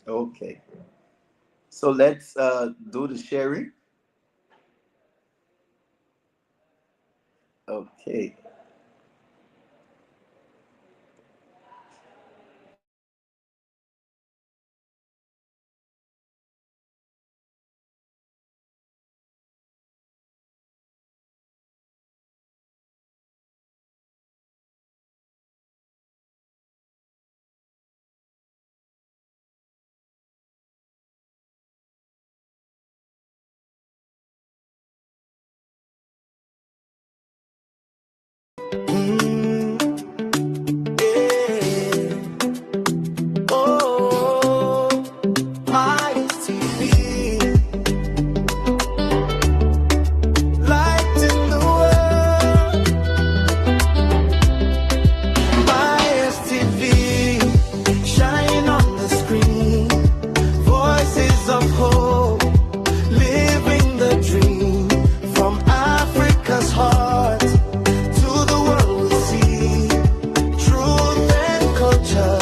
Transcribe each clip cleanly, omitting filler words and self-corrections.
Okay. So let's do the sharing. Okay. Oh, my TV, light in the world. My TV, shine on the screen. Voices of hope, living the dream. From Africa's heart to the world we see. Truth and culture.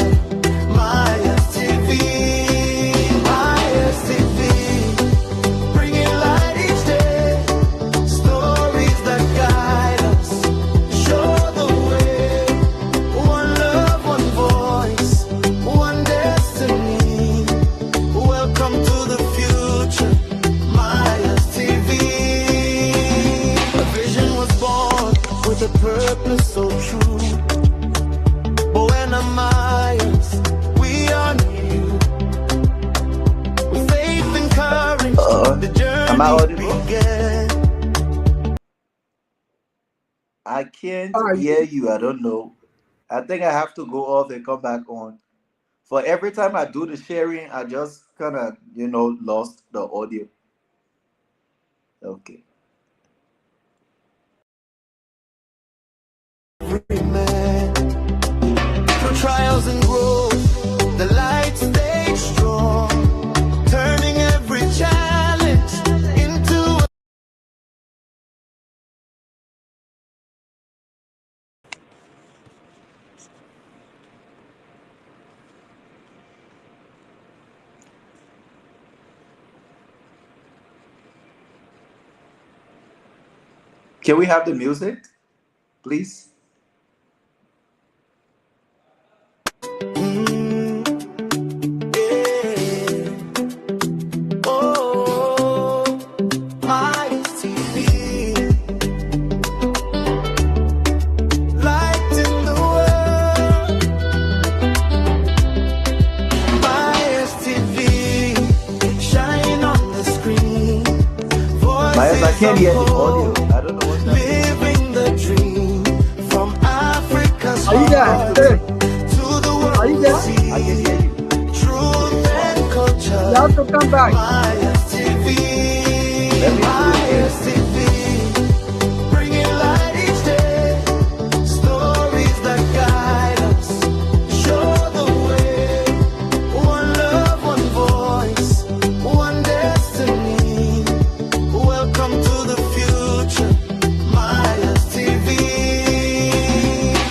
Purpose so true, but when I'm Myers, we are new. With faith and courage, the Am I journey audible? began. I can't Are hear you? you. I don't know. I think I have to go off and come back on. For every time I do the sharing, I just kind of, lost the audio. Okay. Every man, through trials and growth, the light stayed strong, turning every challenge into. Can we have the music, please? Oh, my TV, light in the world. My TV, shine on the screen. Myers, I can't hear the Voices of audio. hope, I don't know what's happening. living the dream. From Africa's Are you there? heart Hey, to the are you world we there? see. I can hear you. Truth and You culture. have to come back. Myers TV, Let me do it Myers again. TV, bringing light each day. Stories that guide us, show the way. One love, one voice, one destiny. Welcome to the future, Myers TV.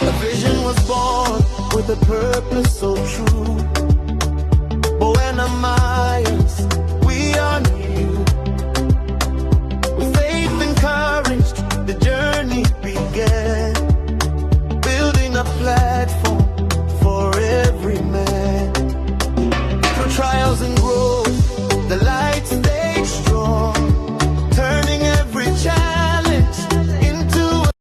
A vision was born with a purpose so true. But when I'm Myers, we are new. With faith and courage, the journey began. Building a platform for every man. Through trials and growth, the light stayed strong, turning every challenge into.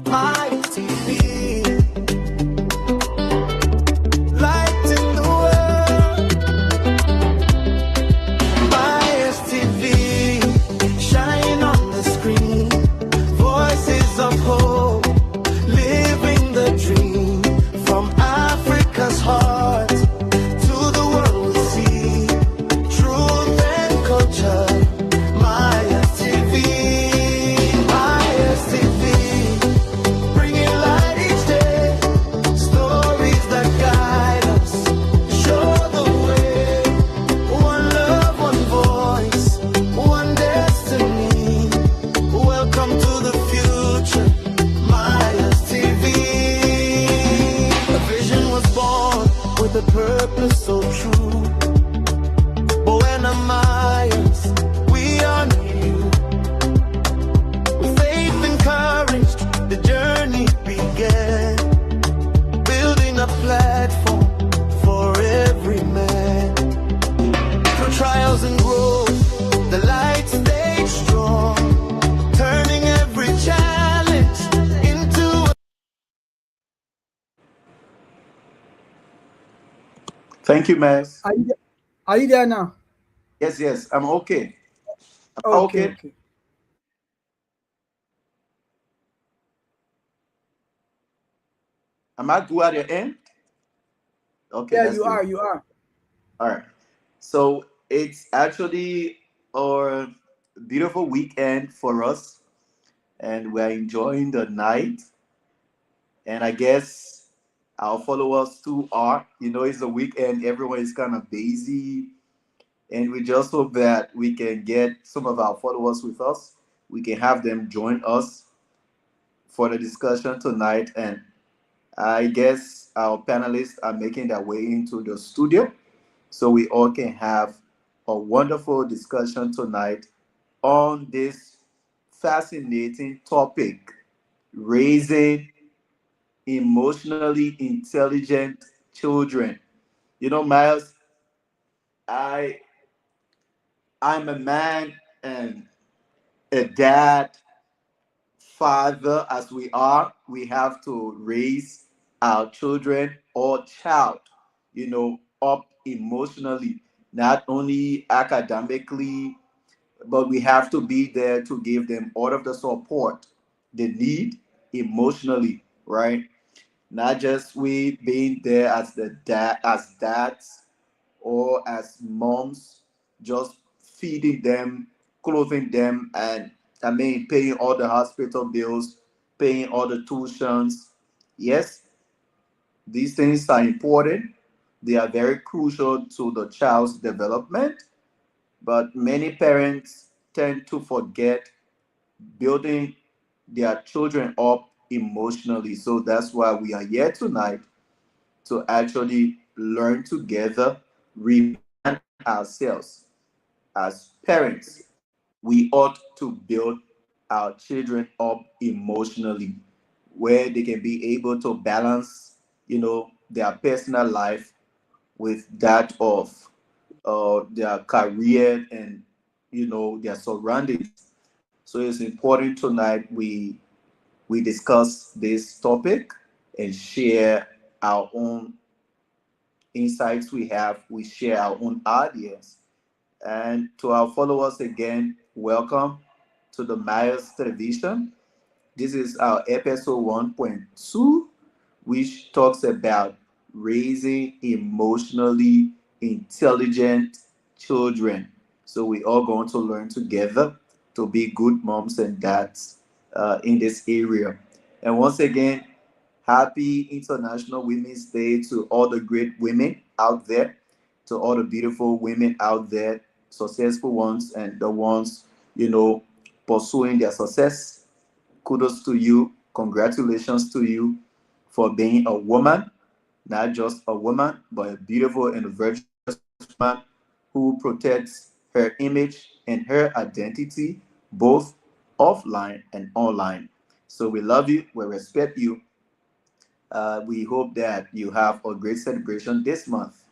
My TV, light in the world. My TV, shine on the screen. Voices of hope, living the dream. From Africa's heart to the world we see. Truth and culture. My TV, my TV, bringing light each day. Thank you, Miles. Are you there? Are you there now? Yes, yes, I'm okay. Am I Okay, okay? okay. Am I good at your end? Okay, Yeah, that's you are. good. You are. All right. So it's actually a beautiful weekend for us, and we're enjoying the night. And I guess our followers too are. It's the weekend, everyone is kind of busy, and we just hope that we can get some of our followers with us. We can have them join us for the discussion tonight. And I guess our panelists are making their way into the studio so we all can have a wonderful discussion tonight on this fascinating topic: raising emotionally intelligent children. Miles, I I'm a man and a dad, father. As we have to raise our children or child, up emotionally, not only academically, but we have to be there to give them all of the support they need emotionally, right? Not just we being there as the dad, as dads, or as moms, just feeding them, clothing them, and I mean paying all the hospital bills, paying all the tuitions. Yes, these things are important. They are very crucial to the child's development, but many parents tend to forget building their children up emotionally. So that's why we are here tonight, to actually learn together, remind ourselves as parents, we ought to build our children up emotionally, where they can be able to balance, their personal life with that of their career and, their surroundings. So it's important tonight we discuss this topic and share our own insights we have. We share our own ideas. And to our followers again, welcome to the Myers Television. This is our episode 1.2, which talks about raising emotionally intelligent children. So we are going to learn together to be good moms and dads in this area. And once again, happy International Women's Day to all the great women out there, to all the beautiful women out there, successful ones and the ones, pursuing their success. Kudos to you. Congratulations to you for being a woman, not just a woman, but a beautiful and virtuous woman who protects her image and her identity both offline and online. So we love you, we respect you. We hope that you have a great celebration this month.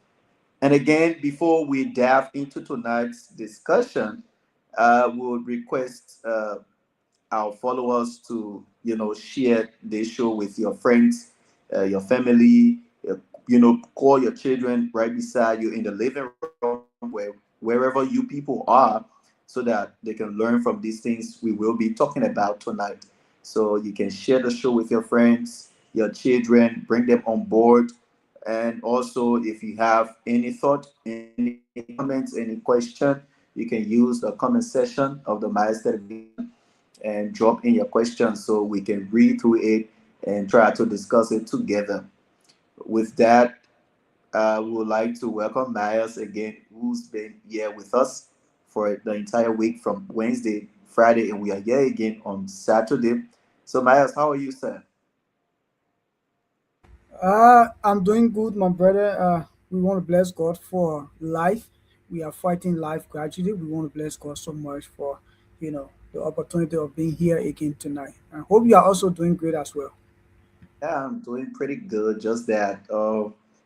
And again, before we dive into tonight's discussion, we would request our followers to share this show with your friends, your family, call your children right beside you in the living room, wherever you people are, so that they can learn from these things we will be talking about tonight. So you can share the show with your friends, your children, bring them on board. And also, if you have any thought, any comments, any question, you can use the comment section of the Myers Television and drop in your questions so we can read through it and try to discuss it together. With that, we would like to welcome Myers again, who's been here with us for the entire week from Wednesday, Friday, and we are here again on Saturday. So, Myers, how are you, sir? I'm doing good, my brother. We want to bless God for life. We are fighting life gradually. We want to bless God so much for, the opportunity of being here again tonight. I hope you are also doing great as well. Yeah, I'm doing pretty good. Just that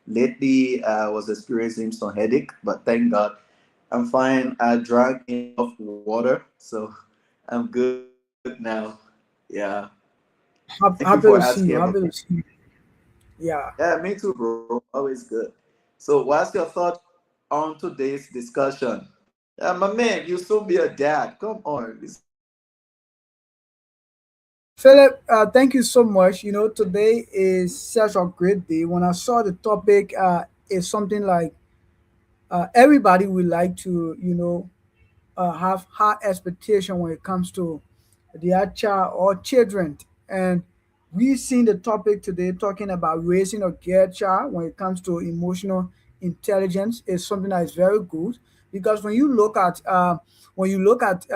lately I was experiencing some headache, but thank God I'm fine. I drank enough water, so I'm good now. Yeah. Thank you for Happy to asking, see you. everyone. Happy to see you. Yeah. Yeah, me too, bro. Always good. So, what's your thought on today's discussion? My man, you still be a dad. Come on, it's Philip, thank you so much. You know, today is such a great day. When I saw the topic, is something like everybody would like to, have high expectation when it comes to their child or children. And we've seen the topic today talking about raising a good child when it comes to emotional intelligence is something that is very good because when you look at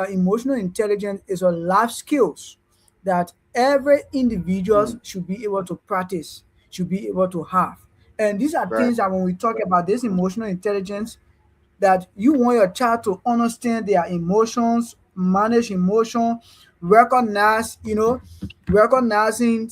emotional intelligence is a life skills that every individual mm, should be able to practice, should be able to have. And these are right, things that when we talk about this emotional intelligence, that you want your child to understand their emotions, manage emotion, recognize, recognizing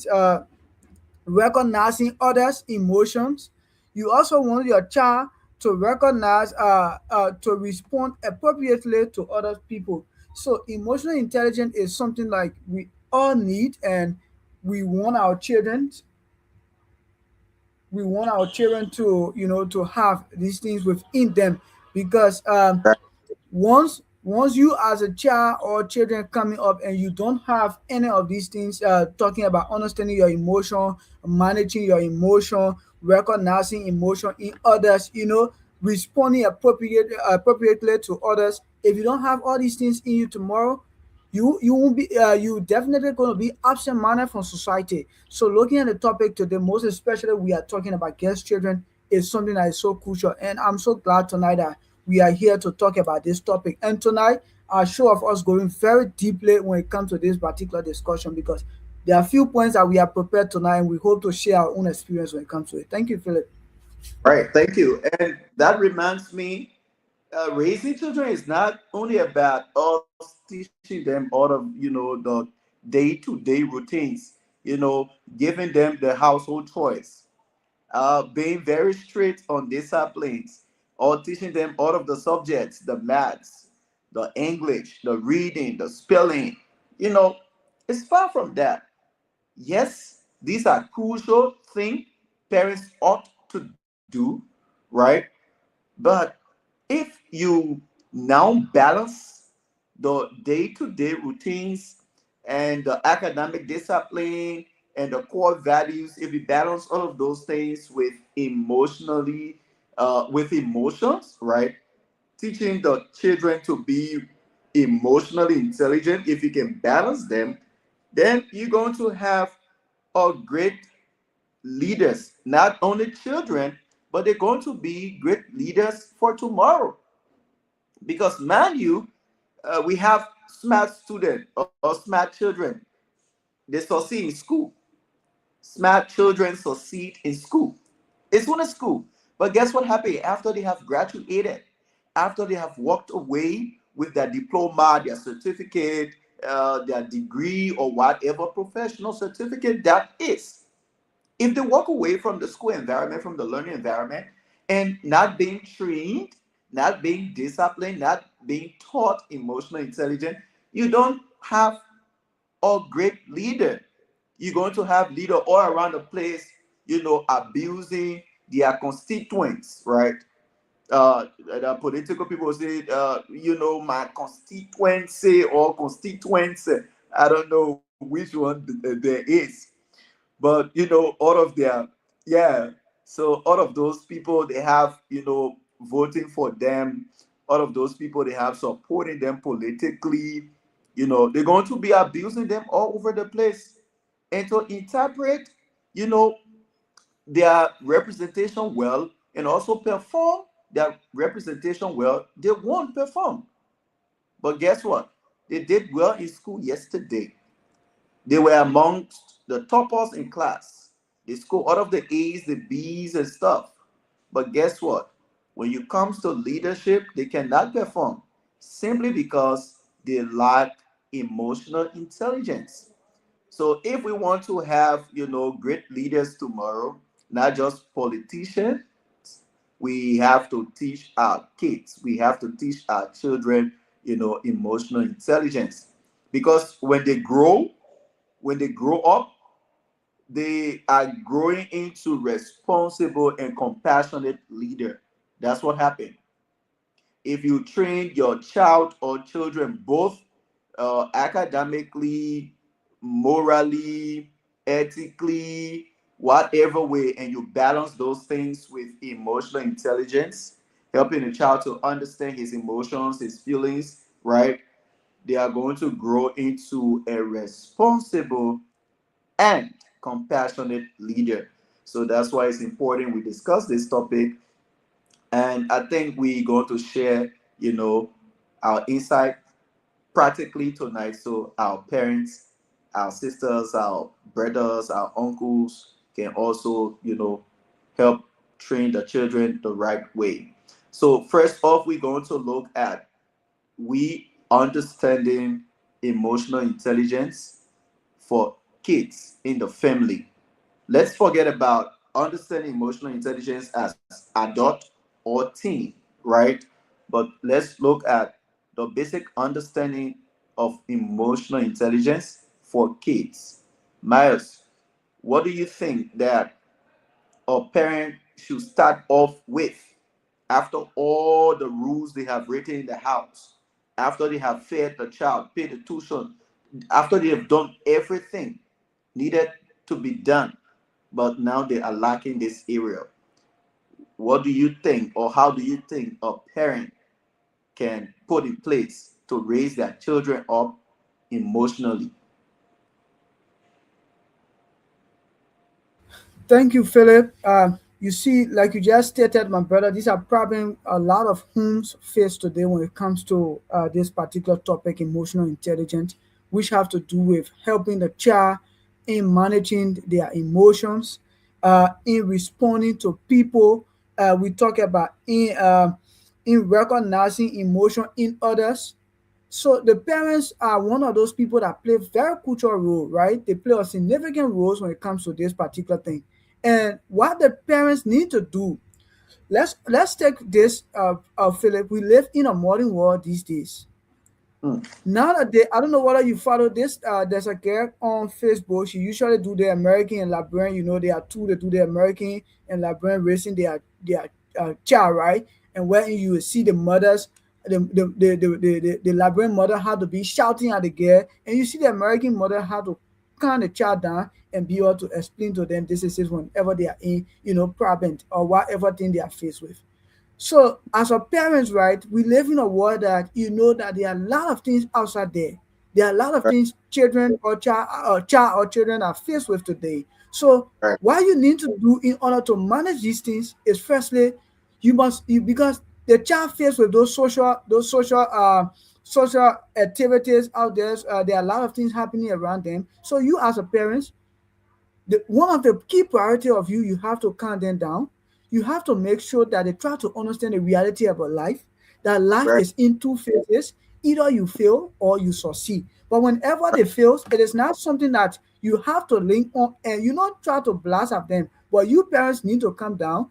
recognizing others' emotions. You also want your child to recognize, to respond appropriately to other people. So emotional intelligence is something like we all need, and we want our children, we want our children to, to have these things within them because right, once you as a child or children coming up and you don't have any of these things, talking about understanding your emotion, managing your emotion, recognizing emotion in others, responding appropriately to others. If you don't have all these things in you tomorrow, you won't be, you definitely going to be absent minded from society. So looking at the topic today, most especially we are talking about guest children, is something that is so crucial, and I'm so glad tonight that we are here to talk about this topic. And tonight, our show of us going very deeply when it comes to this particular discussion because there are a few points that we are prepared tonight, and we hope to share our own experience when it comes to it. Thank you, Philip. right. Thank you. And that reminds me, raising children is not only about us teaching them all of the day-to-day routines, giving them the household choice, being very strict on disciplines, or teaching them all of the subjects, the maths, the English, the reading, the spelling. You know, it's far from that. Yes, these are crucial things parents ought to do, right? But if you now balance the day-to-day routines and the academic discipline and the core values, if you balance all of those things with with emotions, right? Teaching the children to be emotionally intelligent, if you can balance them, then you're going to have a great leaders, not only children, but they're going to be great leaders for tomorrow. Because, man, we have smart students or smart children. They succeed in school. Smart children succeed in school. It's one school. But guess what happened after they have graduated? After they have walked away with their diploma, their certificate, their degree, or whatever professional certificate that is, if they walk away from the school environment, from the learning environment, and not being trained, not being disciplined, not being taught emotional intelligence, you don't have a great leader. You're going to have leader all around the place, abusing their constituents, right? The political people say, my constituency or constituents. I don't know which one there is, but all of their, yeah, so all of those people they have, voting for them, all of those people they have supporting them politically, they're going to be abusing them all over the place. And to interpret, you know their representation well and also perform their representation well, they won't perform. But guess what? They did well in school yesterday. They were amongst the toppers in class. They scored out of the A's, the B's, and stuff. But guess what? When it comes to leadership, they cannot perform simply because they lack emotional intelligence. So if we want to have, great leaders tomorrow, not just politicians, we have to teach our kids, we have to teach our children, emotional intelligence. Because when they grow up, they are growing into responsible and compassionate leader. That's what happened. If you train your child or children both academically, morally, ethically, whatever way, and you balance those things with emotional intelligence, helping the child to understand his emotions, his feelings, right? They are going to grow into a responsible and compassionate leader. So that's why it's important we discuss this topic. And I think we're going to share, our insight practically tonight, so our parents, our sisters, our brothers, our uncles can also, help train the children the right way. So first off, we're going to look at we understanding emotional intelligence for kids in the family. Let's forget about understanding emotional intelligence as adult or teen, right? But let's look at the basic understanding of emotional intelligence for kids. Miles, what do you think that a parent should start off with after all the rules they have written in the house, after they have fed the child, paid the tuition, after they have done everything needed to be done, but now they are lacking this area? What do you think, or how do you think a parent can put in place to raise their children up emotionally? Thank you, Philip. You see, like you just stated, my brother, these are problems a lot of homes face today when it comes to this particular topic, emotional intelligence, which have to do with helping the child in managing their emotions, in responding to people. We talk about in recognizing emotion in others. So the parents are one of those people that play very crucial role, right? They play a significant roles when it comes to this particular thing. And what the parents need to do, let's take this, Philip. We live in a modern world these days. Hmm. Now that they, I don't know whether you follow this. There's a girl on Facebook. She usually do the American and Liberian. You know, they are two. They do the American and Liberian racing. They are child, right? And when you will see the mothers, the Liberian mother had to be shouting at the girl, and you see the American mother had to calm the child down and be able to explain to them this is it whenever they are in, problem or whatever thing they are faced with. So as a parents, right, we live in a world that you know that there are a lot of things outside there. There are a lot of Right, things children or child or children are faced with today. So right, what you need to do in order to manage these things is firstly because the child faced with those social activities out there. There are a lot of things happening around them. So you as a parent, one of the key priority of you have to calm them down. You have to make sure that they try to understand the reality about life, that life right, is in two phases. Either you fail or you succeed. But whenever they fail, it is not something that you have to link on, and you not try to blast at them, but you parents need to calm down.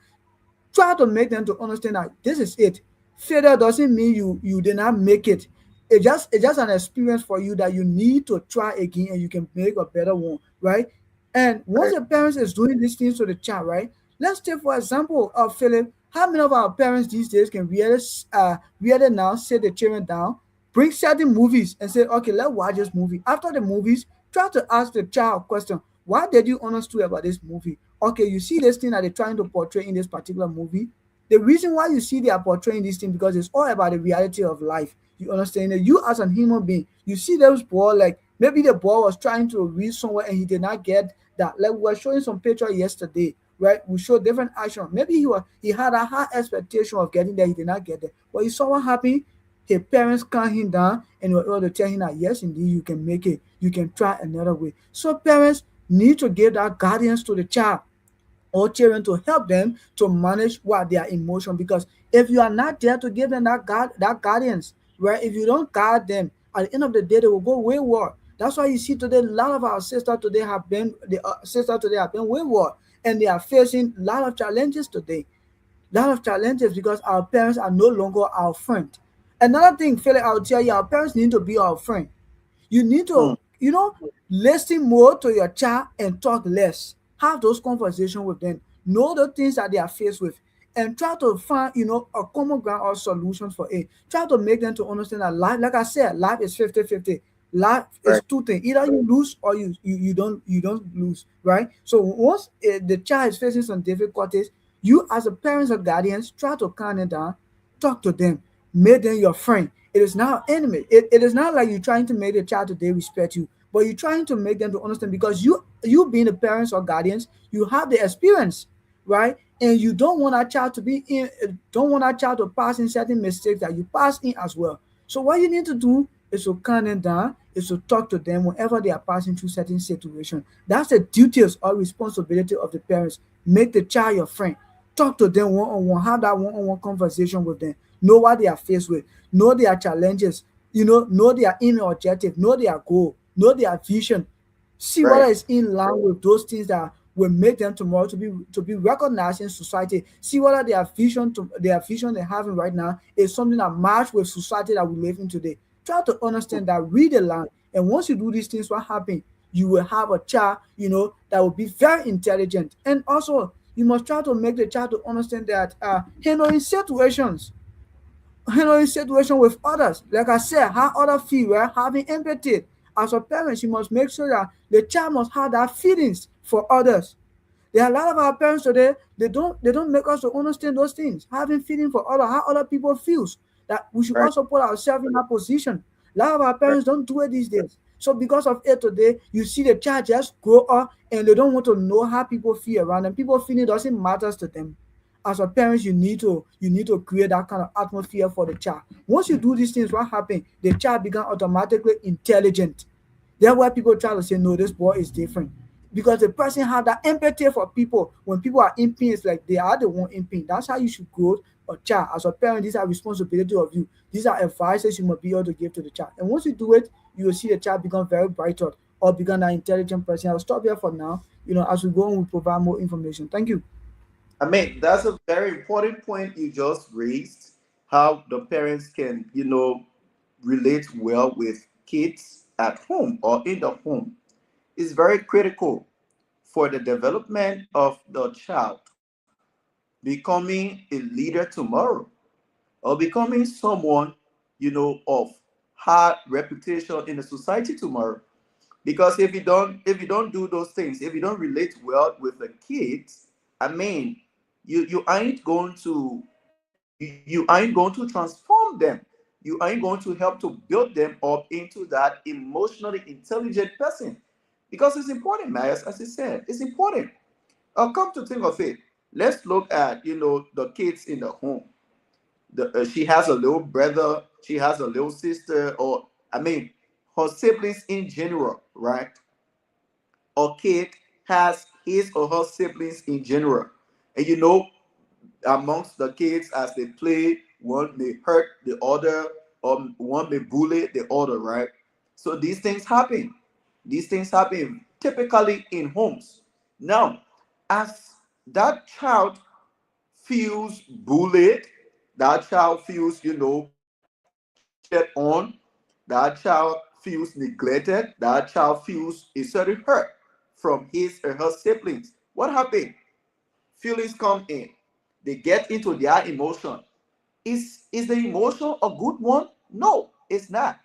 Try to make them to understand that this is it. Failure doesn't mean you did not make it. It's just an experience for you that you need to try again and you can make a better one, right? And once right, the parents is doing these things to the child, right? Let's take for example of Philip. How many of our parents these days can really now sit the children down, bring certain movies and say, okay, let's watch this movie. After the movies, try to ask the child a question. Why did you understand about this movie? Okay, you see this thing that they're trying to portray in this particular movie. The reason why you see they are portraying this thing because it's all about the reality of life. You understand that you as a human being, you see those boy like maybe the boy was trying to read somewhere and he did not get that. Like we were showing some picture yesterday, right? We showed different action. Maybe he had a high expectation of getting there, he did not get there. But you saw what happened. His parents calmed him down and were able to tell him that yes, indeed, you can make it. You can try another way. So parents need to give that guidance to the child or children to help them to manage what their emotion, because if you are not there to give them that guidance, right, if you don't guide them, at the end of the day they will go wayward. That's why you see today a lot of our sisters today have been the sisters today have been wayward, and they are facing a lot of challenges today, lot of challenges because our parents are no longer our friend. Another thing, Philip, I'll tell you, our parents need to be our friend. You need to hmm, you know, listen more to your child and talk less. Have those conversations with them. Know the things that they are faced with, and try to find, a common ground or solutions for it. Try to make them to understand that life, like I said, life is 50-50. Life is Right. two things: either you lose or you don't lose, right? So once the child is facing some difficulties, you as a parents or guardians try to calm them down, talk to them, make them your friend. It is not enemy. It is not like you're trying to make the child today respect you, but you're trying to make them to understand, because you being the parents or guardians, you have the experience, right? And you don't want our child to be in, don't want our child to pass in certain mistakes that you pass in as well. So what you need to do is to calm them down, is to talk to them whenever they are passing through certain situations. That's the duties or responsibility of the parents. Make the child your friend. Talk to them one on one. Have that one on one conversation with them. Know what they are faced with. Know their challenges. Know their aim and objective. Know their goal. Know their vision. See Right. whether it's in line with those things that will make them tomorrow to be recognized in society. See whether their vision they're having right now is something that match with society that we live in today. Try to understand that, read the line, and once you do these things, what happen? You will have a child, that will be very intelligent. And also, you must try to make the child to understand that handling situation with others. Like I said, how others feel, right? Having empathy. As a parent, you must make sure that the child must have that feelings for others. There are a lot of our parents today, they don't make us to understand those things. Having feeling for other, how other people feels. That we should Right. also put ourselves in that position. A lot of our Right. parents don't do it these days. So because of it today, you see the child just grow up and they don't want to know how people feel around them. People feeling doesn't matters to them. As a parent, you need to create that kind of atmosphere for the child. Once you do these things, what happens? The child become automatically intelligent. That's why people try to say, no, this boy is different. Because the person have that empathy for people. When people are in pain, it's like they are the one in pain. That's how you should grow a child. As a parent, these are responsibility of you. These are advices you must be able to give to the child. And once you do it, you will see the child become very brighter or become an intelligent person. I'll stop here for now. As we go on, we provide more information. Thank you. I mean, that's a very important point you just raised. How the parents can, relate well with kids at home or in the home is very critical for the development of the child becoming a leader tomorrow or becoming someone, of high reputation in the society tomorrow. Because if you don't do those things, if you don't relate well with the kids, I mean, you ain't going to you ain't going to transform them. You ain't going to help to build them up into that emotionally intelligent person. Because it's important, Myers, as I said, it's important. Come to think of it, let's look at the kids in the home. She has a little brother, she has a little sister, or I mean, her siblings in general, right? Or kid has his or her siblings in general. And amongst the kids as they play, one may hurt the other, or one may bully the other, right? So these things happen. These things happen typically in homes. Now, as that child feels bullied, that child feels, cheated on, that child feels neglected, that child feels a certain hurt from his or her siblings. What happened? Feelings come in. They get into their emotion. Is the emotion a good one? No, it's not.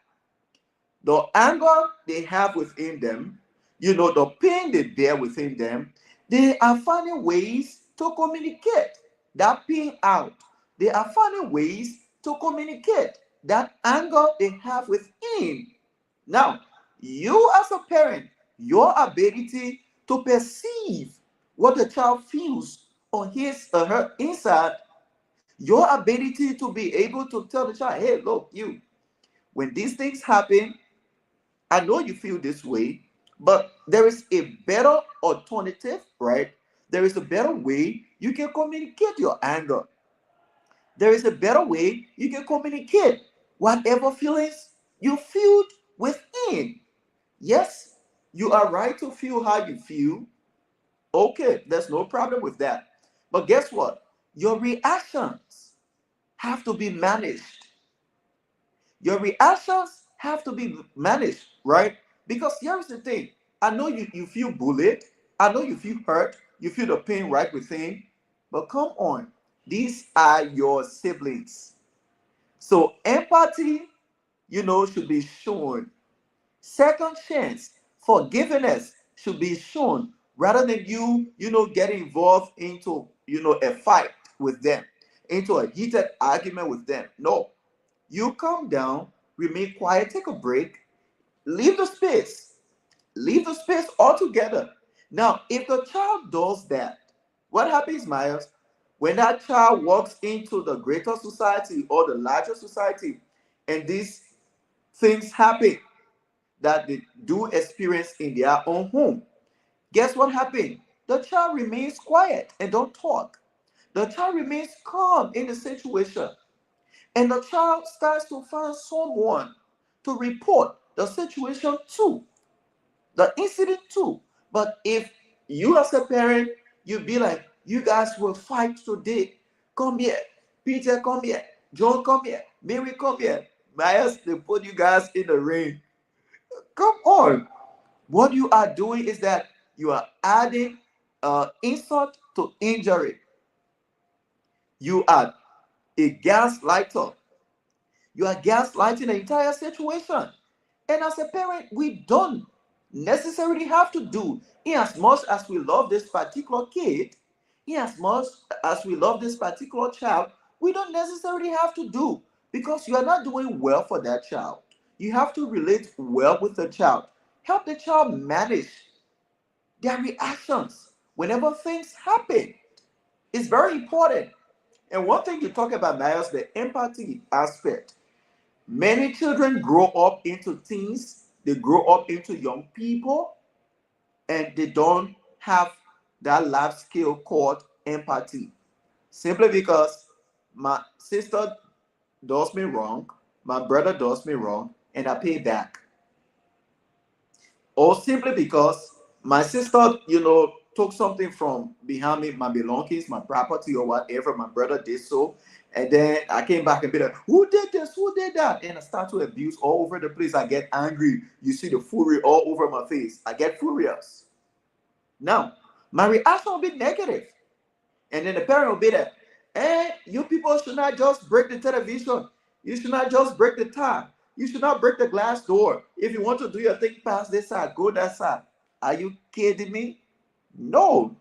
The anger they have within them, the pain they bear within them, they are finding ways to communicate that pain out. They are finding ways to communicate that anger they have within. Now, you as a parent, your ability to perceive what the child feels on his or her inside, your ability to be able to tell the child, hey, look, when these things happen, I know you feel this way, but there is a better alternative, right? There is a better way you can communicate your anger. There is a better way you can communicate whatever feelings you feel within. Yes, you are right to feel how you feel. Okay, there's no problem with that. But guess what? Your reactions have to be managed. Your reactions have to be managed, right? Because here's the thing. I know you feel bullied. I know you feel hurt. You feel the pain right within. But come on. These are your siblings. So empathy, should be shown. Second chance, forgiveness should be shown rather than getting involved into, a fight with them, into a heated argument with them. No. You calm down, remain quiet, take a break, leave the space. Leave the space altogether. Now, if the child does that, what happens, Miles? When that child walks into the greater society or the larger society, and these things happen that they do experience in their own home, guess what happens? The child remains quiet and don't talk. The child remains calm in the situation, and the child starts to find someone to report the situation to, the incident too. But if you as a parent, you be like, you guys will fight today. Come here. Peter, come here. John, come here. Mary, come here. Myers, they put you guys in the ring. Come on. What you are doing is that you are adding insult to injury. You are a gaslighter. You are gaslighting the entire situation. And as a parent, we don't necessarily have to do, in as much as we love this particular kid, in as much as we love this particular child, we don't necessarily have to do, because you are not doing well for that child. You have to relate well with the child. Help the child manage their reactions whenever things happen. It's very important. And one thing you talk about, Miles, the empathy aspect. Many children grow up into teens, they grow up into young people, and they don't have that life skill called empathy. Simply because my sister does me wrong, my brother does me wrong, and I pay back. Or simply because my sister, took something from behind me, my belongings, my property, or whatever. My brother did so, and then I came back and be like, "Who did this? Who did that?" And I start to abuse all over the place. I get angry. You see the fury all over my face. I get furious. Now, my reaction will be negative, and then the parent will be there. You people should not just break the television. You should not just break the tap. You should not break the glass door. If you want to do your thing past this side, go that side. Are you kidding me? No.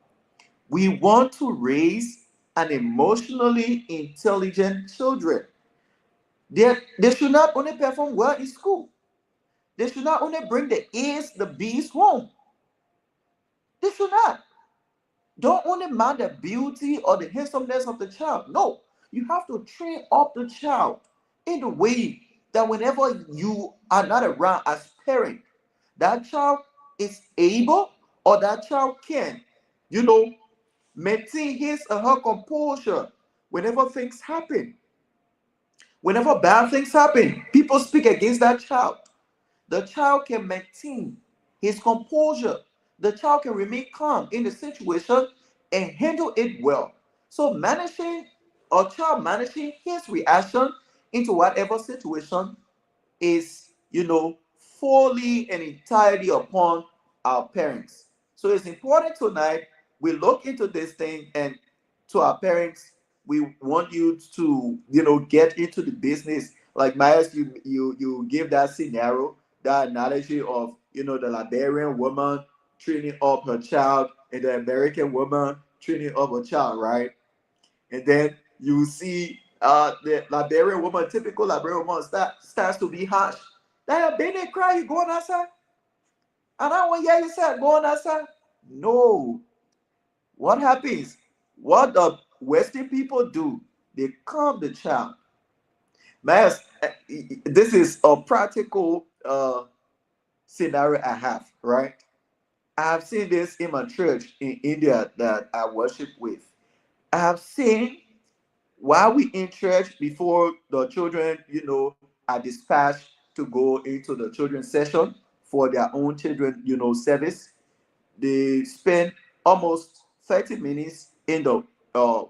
We want to raise an emotionally intelligent children. They should not only perform well in school. They should not only bring the A's, the B's home. They should not. Don't only mind the beauty or the handsomeness of the child. No, you have to train up the child in the way that whenever you are not around as parent, that child is able, or that child can, you know, maintain his or her composure whenever things happen. Whenever bad things happen, people speak against that child. The child can maintain his composure. The child can remain calm in the situation and handle it well. So managing or child managing his reaction into whatever situation is, fully and entirely upon our parents. So it's important tonight we look into this thing, and to our parents, we want you to, get into the business. Like Myers, you give that scenario, that analogy of, the Liberian woman training up her child and the American woman training up a child, right? And then you see the Liberian woman, typical Liberian woman, starts to be harsh. That baby cry, you going outside? And I want to hear you say going outside. No. What happens? What the Western people do? They calm the child. Man, this is a practical scenario I have, right? I have seen this in my church in India that I worship with. I have seen, while we in church, before the children, are dispatched to go into the children's session for their own children, service, they spend almost 30 minutes in the uh,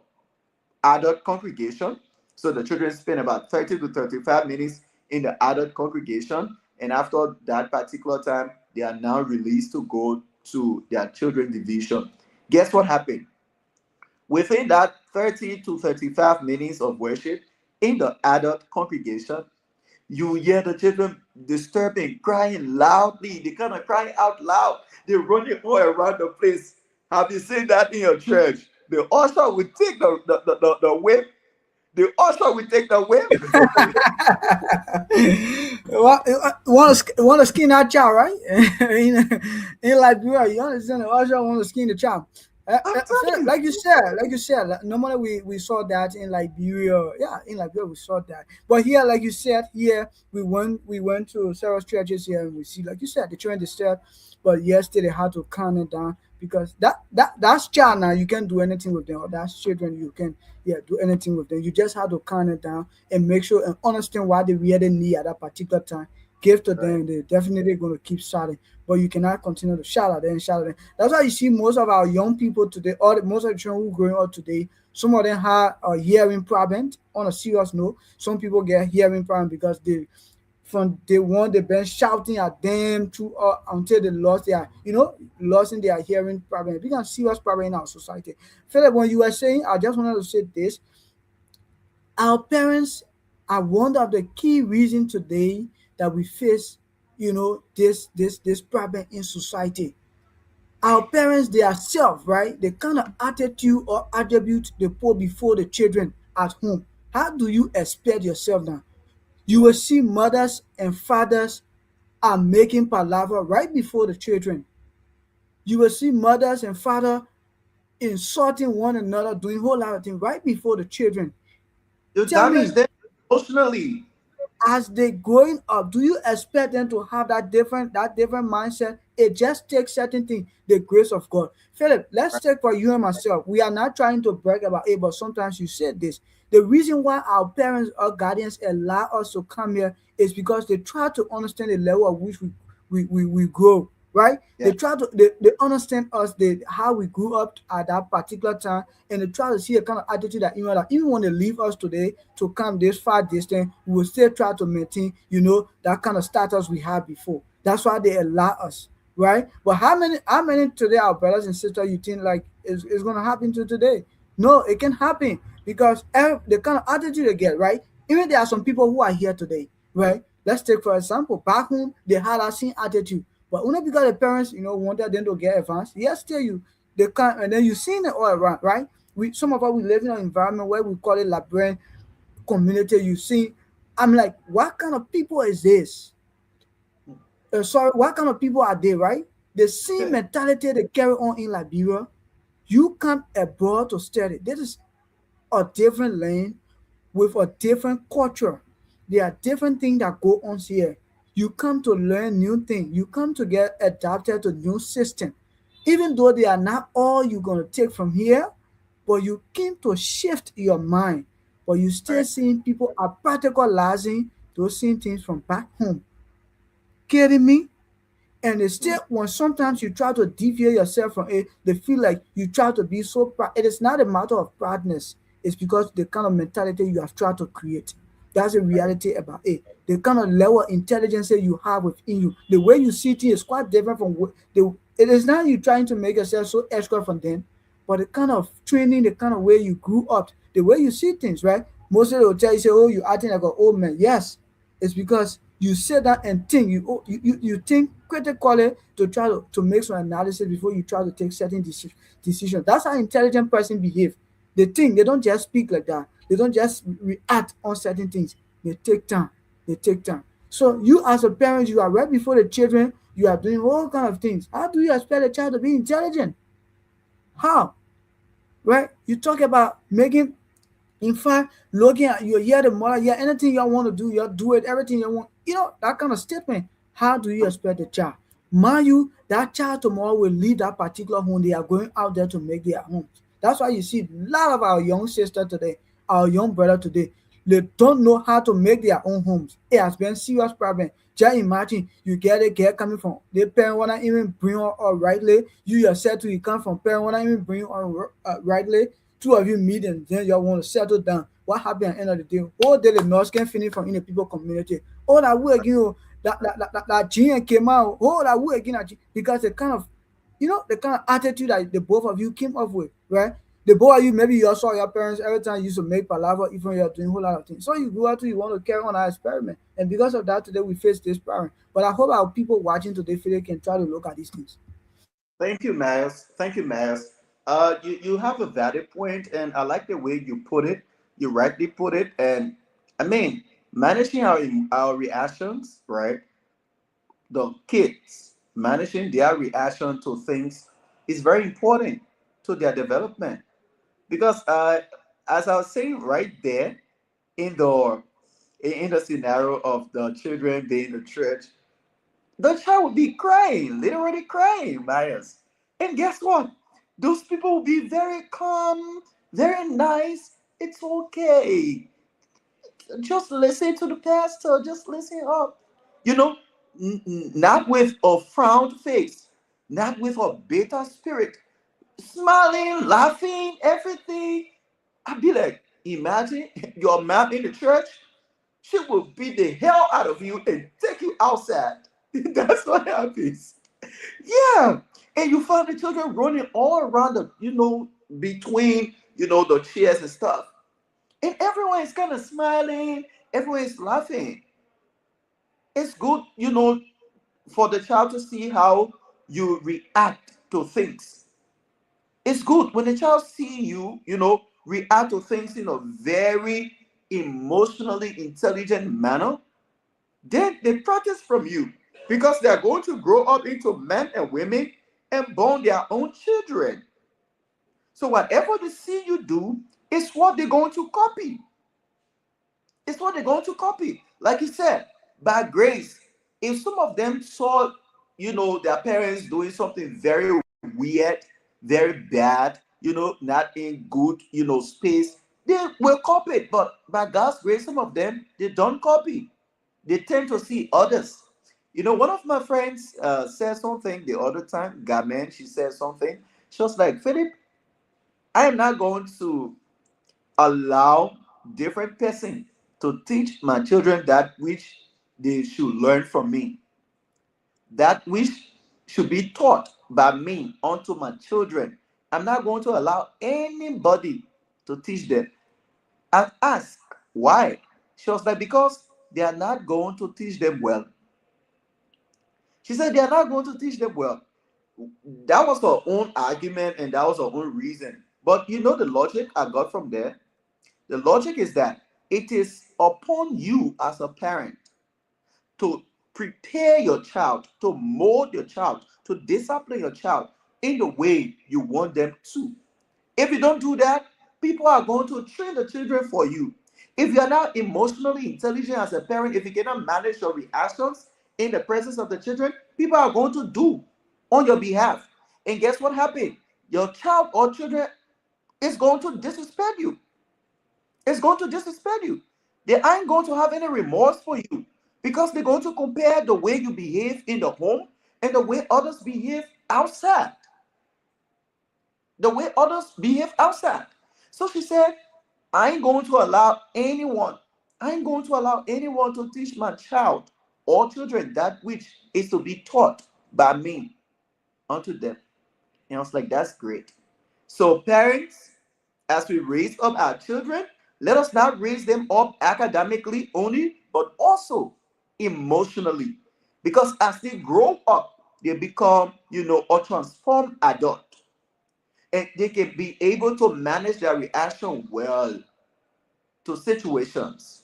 adult congregation. So the children spend about 30 to 35 minutes in the adult congregation. And after that particular time, they are now released to go to their children division. Guess what happened? Within that 30 to 35 minutes of worship in the adult congregation, you hear the children disturbing, crying loudly. They kind of crying out loud. They're running all around the place. Have you seen that in your church? The usher will take the whip. The usher will take the whip. Want to skin that child, right? in Liberia, you understand? The usher want to skin the child. I'm telling Like you said, like, normally we saw that in Liberia. Yeah, in Liberia we saw that. But here, like you said, here we went to several churches here and we see, like you said, the children disturbed. But yesterday they had to calm it down because that's child now. You can't do anything with them. Or that's children. You can, yeah, do anything with them. You just have to calm it down and make sure and understand what they really need at that particular time. Give to you. Right. them. They're definitely going to keep shouting, but you cannot continue to shout at them and shout at them. That's why you see most of our young people today, most of the children who growing up today, some of them have a hearing problem. On a serious note, some people get hearing problem because they, from day one, they've been shouting at them to until they lost their, losing their hearing problem. It becomes serious problem in our society. Philip, when you were saying, I just wanted to say this: our parents are one of the key reasons today that we face, this problem in society. Our parents, they are self, right? The kind of attitude or attribute they put before the children at home. How do you expect yourself now? You will see mothers and fathers are making palaver right before the children. You will see mothers and father insulting one another, doing whole lot of things right before the children. You Tell damage me, them emotionally. as they growing up, do you expect them to have that different mindset? It just takes certain things, the grace of God. Philip, let's take for you and myself. We are not trying to brag about it, but sometimes you said this. The reason why our parents or guardians allow us to come here is because they try to understand the level of which we grow, right? Yeah. They understand us, how we grew up at that particular time, and they try to see a kind of attitude that, even when they leave us today to come this far distance, we will still try to maintain, that kind of status we had before. That's why they allow us, right? But how many today, our brothers and sisters, you think like is gonna happen to today? No, it can happen because the kind of attitude they get, right? Even there are some people who are here today, right? Let's take for example, back home they had that same attitude, but only because the parents, wanted them to get advanced. Yes, tell you they can't, and then you seen it all around, right? Some of us, we live in an environment where we call it Liberian community. You see, I'm like, what kind of people is this? Sorry, what kind of people are they, right? The same Yeah. mentality they carry on in Liberia. You come abroad to study. This is a different lane with a different culture. There are different things that go on here. You come to learn new things. You come to get adapted to new system. Even though they are not all you're gonna take from here, but you came to shift your mind. But you still Right. seeing people are practicalizing those same things from back home. Kidding me? And it's Mm. still, when sometimes you try to deviate yourself from it, they feel like you try to be so proud. It is not a matter of proudness. It's because the kind of mentality you have tried to create. That's the Right. reality about it. The kind of level of intelligence that you have within you, the way you see things is quite different from the. It is not you trying to make yourself so extra from them, but the kind of training, the kind of way you grew up, the way you see things, right? Mostly they will tell you, say, "Oh, you acting like an old man." Yes, it's because you sit down and think. You think critically to try to make some analysis before you try to take certain decisions. That's how intelligent person behave. They think. They don't just speak like that. They don't just react on certain things. They take time. They take time. So you, as a parent, you are right before the children. You are doing all kind of things. How do you expect a child to be intelligent? How? Right? You talk about making, in fact, looking at you, hear the mother, yeah, anything you want to do, you do it, everything you want. That kind of statement. How do you expect the child? Mind you, that child tomorrow will leave that particular home. They are going out there to make their homes. That's why you see a lot of our young sister today, our young brother today, they don't know how to make their own homes. It has been serious problem. Just imagine you get a girl coming from the parent wanna even bring her up rightly. You yourself too, you come from parent wanna even bring you on rightly. Two of you meet and then you want to settle down. What happened at the end of the day? All day the nurse can finish from in the people community. All that work, that Gene came out, oh, that way again, because the kind of, the kind of attitude that the both of you came up with, right? The both of you, maybe you saw your parents every time you used to make palaver, even you're doing a whole lot of things. So you grew up to, you want to carry on that experiment. And because of that, today we face this parent. But I hope our people watching today feel they can try to look at these things. Thank you, Miles. Thank you, Miles. You have a valid point, and I like the way you put it. You rightly put it, and I mean, managing our reactions, right? The kids managing their reaction to things is very important to their development because, as I was saying right there, in the scenario of the children being in the church, the child would be crying, literally crying, Myers. And guess what? Those people will be very calm, very nice. It's okay. Just listen to the pastor. Just listen up. You know, not with a frowned face, not with a bitter spirit, smiling, laughing, everything. I'd be like, imagine your mom in the church. She will beat the hell out of you and take you outside. That's what happens. Yeah. And you find the children running all around between, the chairs and stuff. And everyone is kind of smiling, everyone is laughing. It's good, for the child to see how you react to things. It's good when the child see you, react to things in a very emotionally intelligent manner. Then they practice from you because they are going to grow up into men and women and born their own children. So whatever they see you do is what they're going to copy. It's what they're going to copy. Like you said, by grace, if some of them saw, their parents doing something very weird, very bad, not in good, space, they will copy it. But by God's grace, some of them, they don't copy. They tend to see others. One of my friends said something the other time, Gamen, she said something. She was like, Philip, I am not going to allow different person to teach my children that which they should learn from me. That which should be taught by me unto my children. I'm not going to allow anybody to teach them. I asked why. She was like, because they are not going to teach them well. She said they are not going to teach them well. That was her own argument and that was her own reason. But the logic I got from there? The logic is that it is upon you as a parent to prepare your child, to mold your child, to discipline your child in the way you want them to. If you don't do that, people are going to train the children for you. If you are not emotionally intelligent as a parent, if you cannot manage your reactions in the presence of the children, people are going to do on your behalf. And guess what happened? Your child or children is going to disrespect you. It's going to disrespect you. They aren't going to have any remorse for you because they're going to compare the way you behave in the home and the way others behave outside. The way others behave outside. So she said, I ain't going to allow anyone, I ain't going to allow anyone to teach my child or children that which is to be taught by me unto them. And I was like, that's great. So, parents, as we raise up our children, let us not raise them up academically only, but also emotionally. Because as they grow up, they become, a transformed adult. And they can be able to manage their reaction well to situations.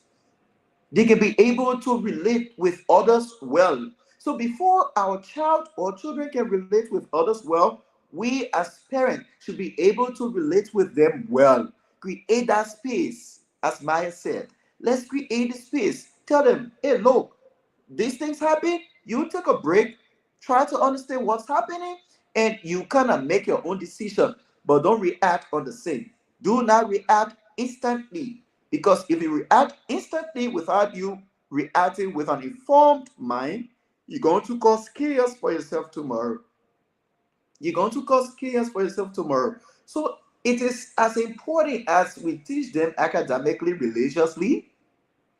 They can be able to relate with others well. So before our child or children can relate with others well, we as parents should be able to relate with them well. Create that space, as Maya said. Let's create the space. Tell them, hey, look, these things happen. You take a break, try to understand what's happening, and you kind of make your own decision, but don't react on the same. Do not react instantly because if you react instantly without you reacting with an informed mind, you're going to cause chaos for yourself tomorrow. You're going to cause chaos for yourself tomorrow. So it is as important as we teach them academically, religiously,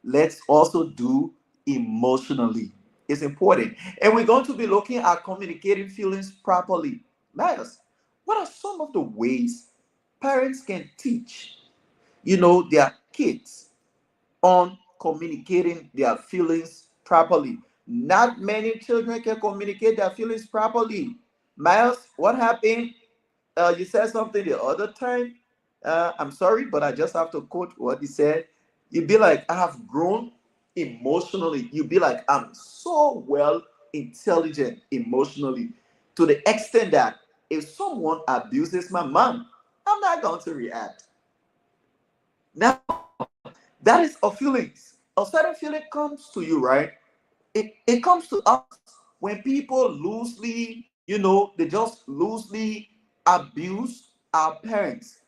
let's also do emotionally. It's important. And we're going to be looking at communicating feelings properly. Miles, what are some of the ways parents can teach, their kids on communicating their feelings properly? Not many children can communicate their feelings properly. Miles, what happened? You said something the other time. I'm sorry, but I just have to quote what you said. You'd be like, I have grown emotionally. You'd be like, I'm so well intelligent emotionally to the extent that if someone abuses my mom, I'm not going to react. Now, that is a feelings. A certain feeling comes to you, right? It comes to us when people loosely, they just loosely abuse our parents.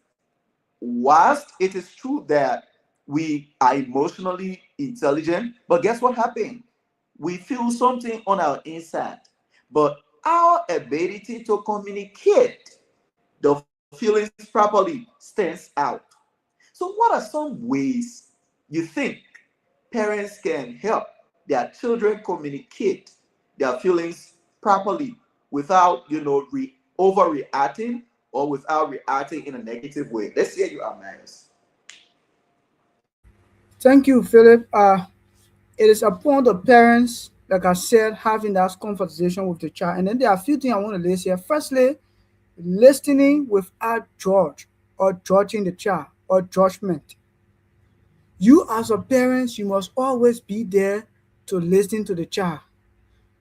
Whilst it is true that we are emotionally intelligent, but guess what happened? We feel something on our inside, but our ability to communicate the feelings properly stands out. So, what are some ways you think parents can help their children communicate their feelings properly without, overreacting or without reacting in a negative way? Let's say you are Miles. Thank you, Philip. It is upon the parents, like I said, having that conversation with the child. And then there are a few things I want to list here. Firstly, listening without judge or judging the child or judgment. You as a parent, you must always be there to listen to the child.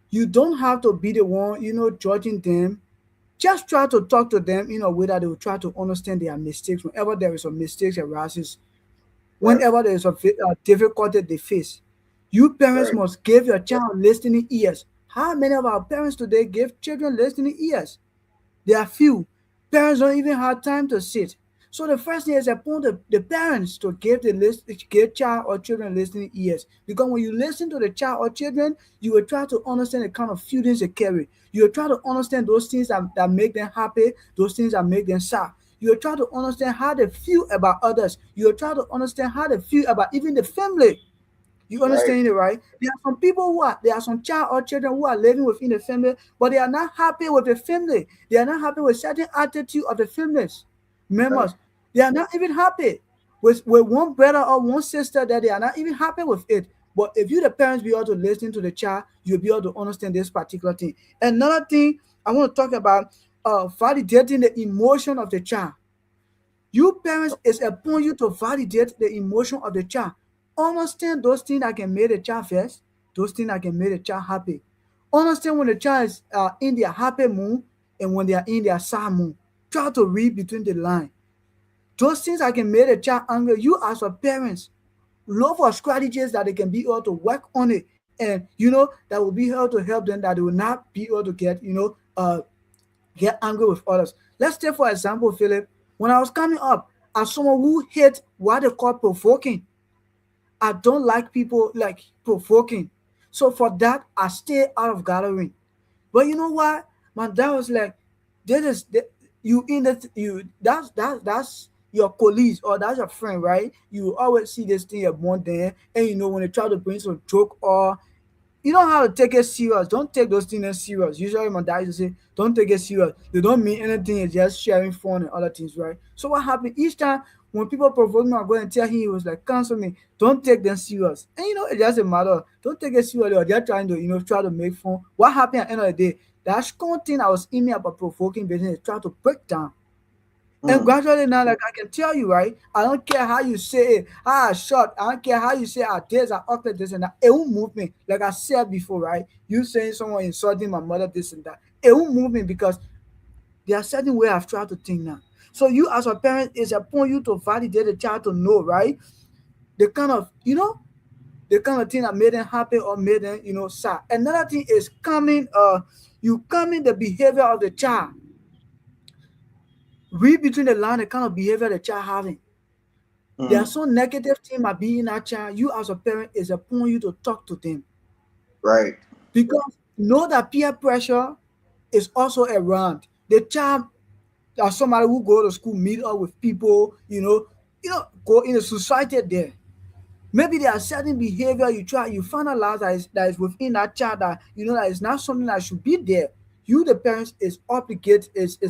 You don't have to be the one, judging them. Just try to talk to them in a way that they will try to understand their mistakes whenever there is a mistake arises, Right, whenever there is a difficulty they face. You parents right, must give your child listening ears. How many of our parents today give children listening ears? There are few. Parents don't even have time to sit. So the first thing is upon the parents to give give child or children listening ears. Because when you listen to the child or children, you will try to understand the kind of feelings they carry. You will try to understand those things that make them happy, those things that make them sad. You will try to understand how they feel about others. You will try to understand how they feel about even the family. You right, understand it, right? There are some child or children who are living within the family, but they are not happy with the family. They are not happy with certain attitude of the families right, members. They are not even happy with one brother or one sister that they are not even happy with it. But if you the parents be able to listen to the child, you'll be able to understand this particular thing. Another thing I want to talk about, validating the emotion of the child. You parents, it's upon you to validate the emotion of the child. Understand those things that can make the child first, those things that can make the child happy. Understand when the child is in their happy mood and when they are in their sad mood. Try to read between the line. Those things that can make the child angry, you as a parents, look for strategies that they can be able to work on it, and that will be able to help them, that they will not be able to get angry with others. Let's take for example, Philip. When I was coming up, as someone who hate what they call provoking, I don't like people like provoking. So for that, I stay out of gathering. But you know what? My dad was like, "This is you in the you that's your colleagues or that's your friend, right? You always see this thing at one day, and when they try to bring some joke or you don't have to take it serious. Don't take those things serious. Usually my dad used to say, don't take it serious. They don't mean anything. It's just sharing fun and other things, right? So what happened each time when people provoke me, I go and tell him, he was like, cancel me. Don't take them serious. And it doesn't matter. Don't take it serious. They're trying to, try to make fun. What happened at the end of the day? That strong thing I was in me about provoking business try to break down. And mm, gradually now, like I can tell you, right? I don't care how you say it, how I short, I don't care how you say this, I ugly, this and that. It won't move me. Like I said before, right? You saying someone insulting my mother, this and that. It won't move me because there are certain way I've tried to think now. So you as a parent, it's upon you to validate the child to know, right? The kind of, the kind of thing that made them happy or made them, sad. Another thing is you coming the behavior of the child. Read between the line the kind of behavior the child having. There are mm, some negative things might be in that child. You as a parent is upon you to talk to them right, because know that peer pressure is also around. The child as somebody who go to school, meet up with people, go in the society there. Maybe there are certain behavior you try, you find out that is within that child that you know that is not something that should be there. You, the parents, is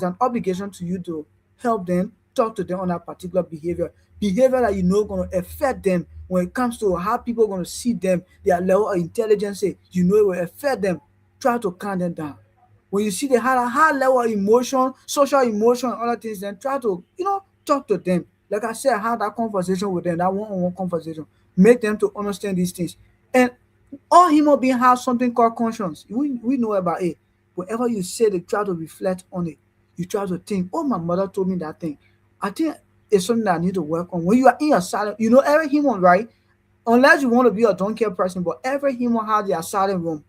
an obligation to you to help them, talk to them on that particular behavior that you know going to affect them when it comes to how people are going to see them, their level of intelligence. You know it will affect them. Try to calm them down. When you see they had a high level of emotion, social emotion, and other things, then try to, talk to them. Like I said, have that conversation with them, that one-on-one conversation. Make them to understand these things. And all human beings have something called conscience. We know about it. Whenever you say they try to reflect on it, you try to think, oh, my mother told me that thing. I think it's something that I need to work on. When you are in your silent, every human, right? Unless you want to be a don't care person, but every human has their silent room.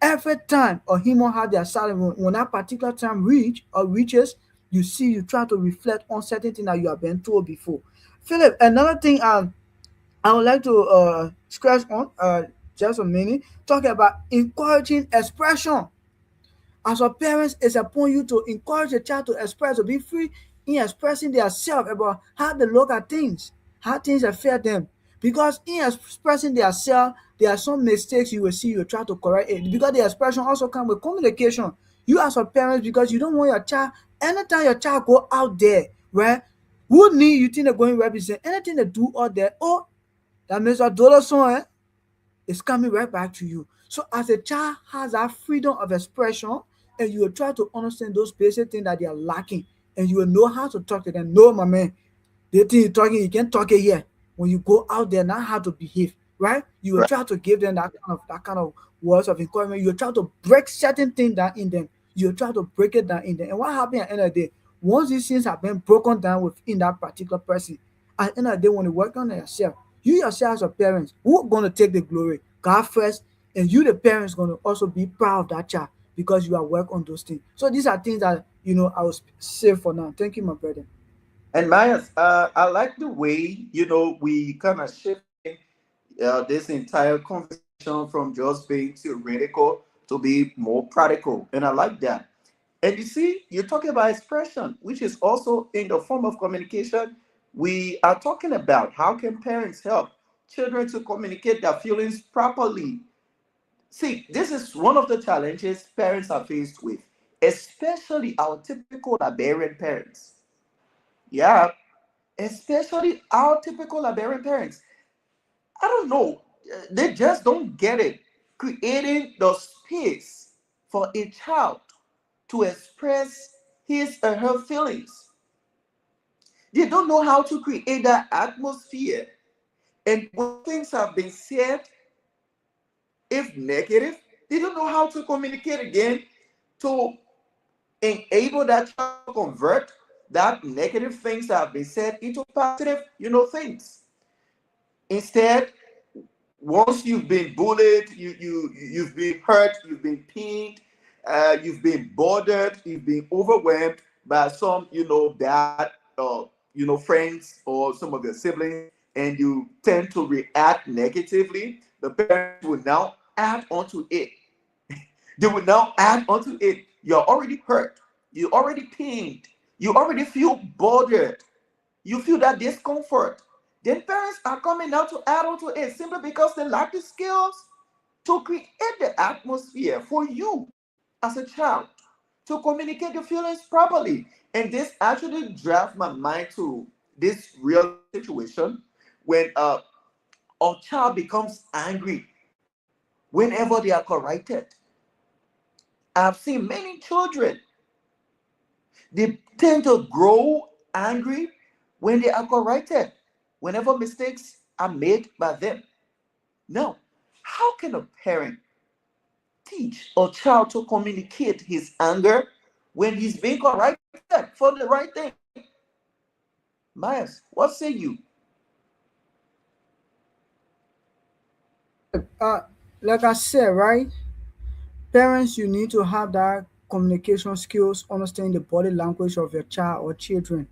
Every time a human has their silent room, when that particular time reaches, you try to reflect on certain things that you have been told before. Philip, another thing I would like to stress on just a minute, talking about encouraging expression. As a parent, it's upon you to encourage a child to express, to be free in expressing their self about how they look at things, how things affect them. Because in expressing their self, there are some mistakes you will see, you will try to correct it. Because the expression also comes with communication. You as a parent, because you don't want your child, anytime your child go out there, right? Who need you think they're going to represent anything they do out there? Oh, that means a dollar song, is coming right back to you. So as a child has that freedom of expression, and you will try to understand those basic things that they are lacking, and you will know how to talk to them. No, my man, they think you're talking, you can't talk it here. When you go out there, not how to behave, right? You will Right. try to give them that kind of words of encouragement. You will try to break certain things down in them. You will try to break it down in them. And what happens at the end of the day? Once these things have been broken down within that particular person, at the end of the day, when you work on yourself, you yourself as a parent, who are going to take the glory? God first, and you, the parents, going to also be proud of that child because you are work on those things. So these are things that I will say for now. Thank you, my brother. And Myers, I like the way we kind of shifting this entire conversation from just being theoretical to be more practical, and I like that. And you see, you're talking about expression, which is also in the form of communication. We are talking about how can parents help children to communicate their feelings properly. See, this is one of the challenges parents are faced with, especially our typical Liberian parents. Yeah, especially our typical Liberian parents. I don't know, they just don't get it. Creating the space for a child to express his or her feelings. They don't know how to create that atmosphere. And when things have been said, if negative, they don't know how to communicate again to enable that child to convert that negative things that have been said into positive, things. Instead, once you've been bullied, you've been hurt, you've been pinned, you've been bothered, you've been overwhelmed by some bad friends or some of your siblings, and you tend to react negatively. The parents will now add onto it. They will now add onto it. You're already hurt, you're already pinned, you already feel bothered, you feel that discomfort. Then parents are coming now to add on to it simply because they lack the skills to create the atmosphere for you as a child to communicate your feelings properly. And this actually drives my mind to this real life situation when a child becomes angry whenever they are corrected. I've seen many children, they tend to grow angry when they are corrected, whenever mistakes are made by them. Now, how can a parent teach a child to communicate his anger when he's being corrected for the right thing? Myers, what say you? Uh, like I said, right? Parents, you need to have that communication skills, understanding the body language of your child or children.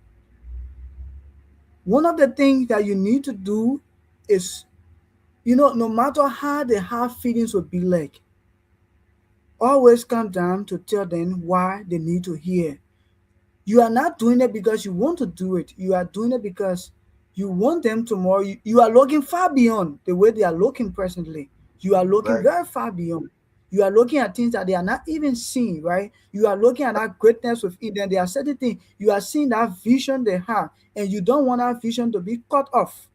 One of the things that you need to do is, no matter how they have feelings will be like, always come down to tell them why they need to hear. You are not doing it because you want to do it. You are doing it because You want them tomorrow. You are looking far beyond the way they are looking presently. You are looking Right. very far beyond. You are looking at things that they are not even seeing, right? You are looking at that greatness within them. There are certain things you are seeing that vision they have, and you don't want that vision to be cut off.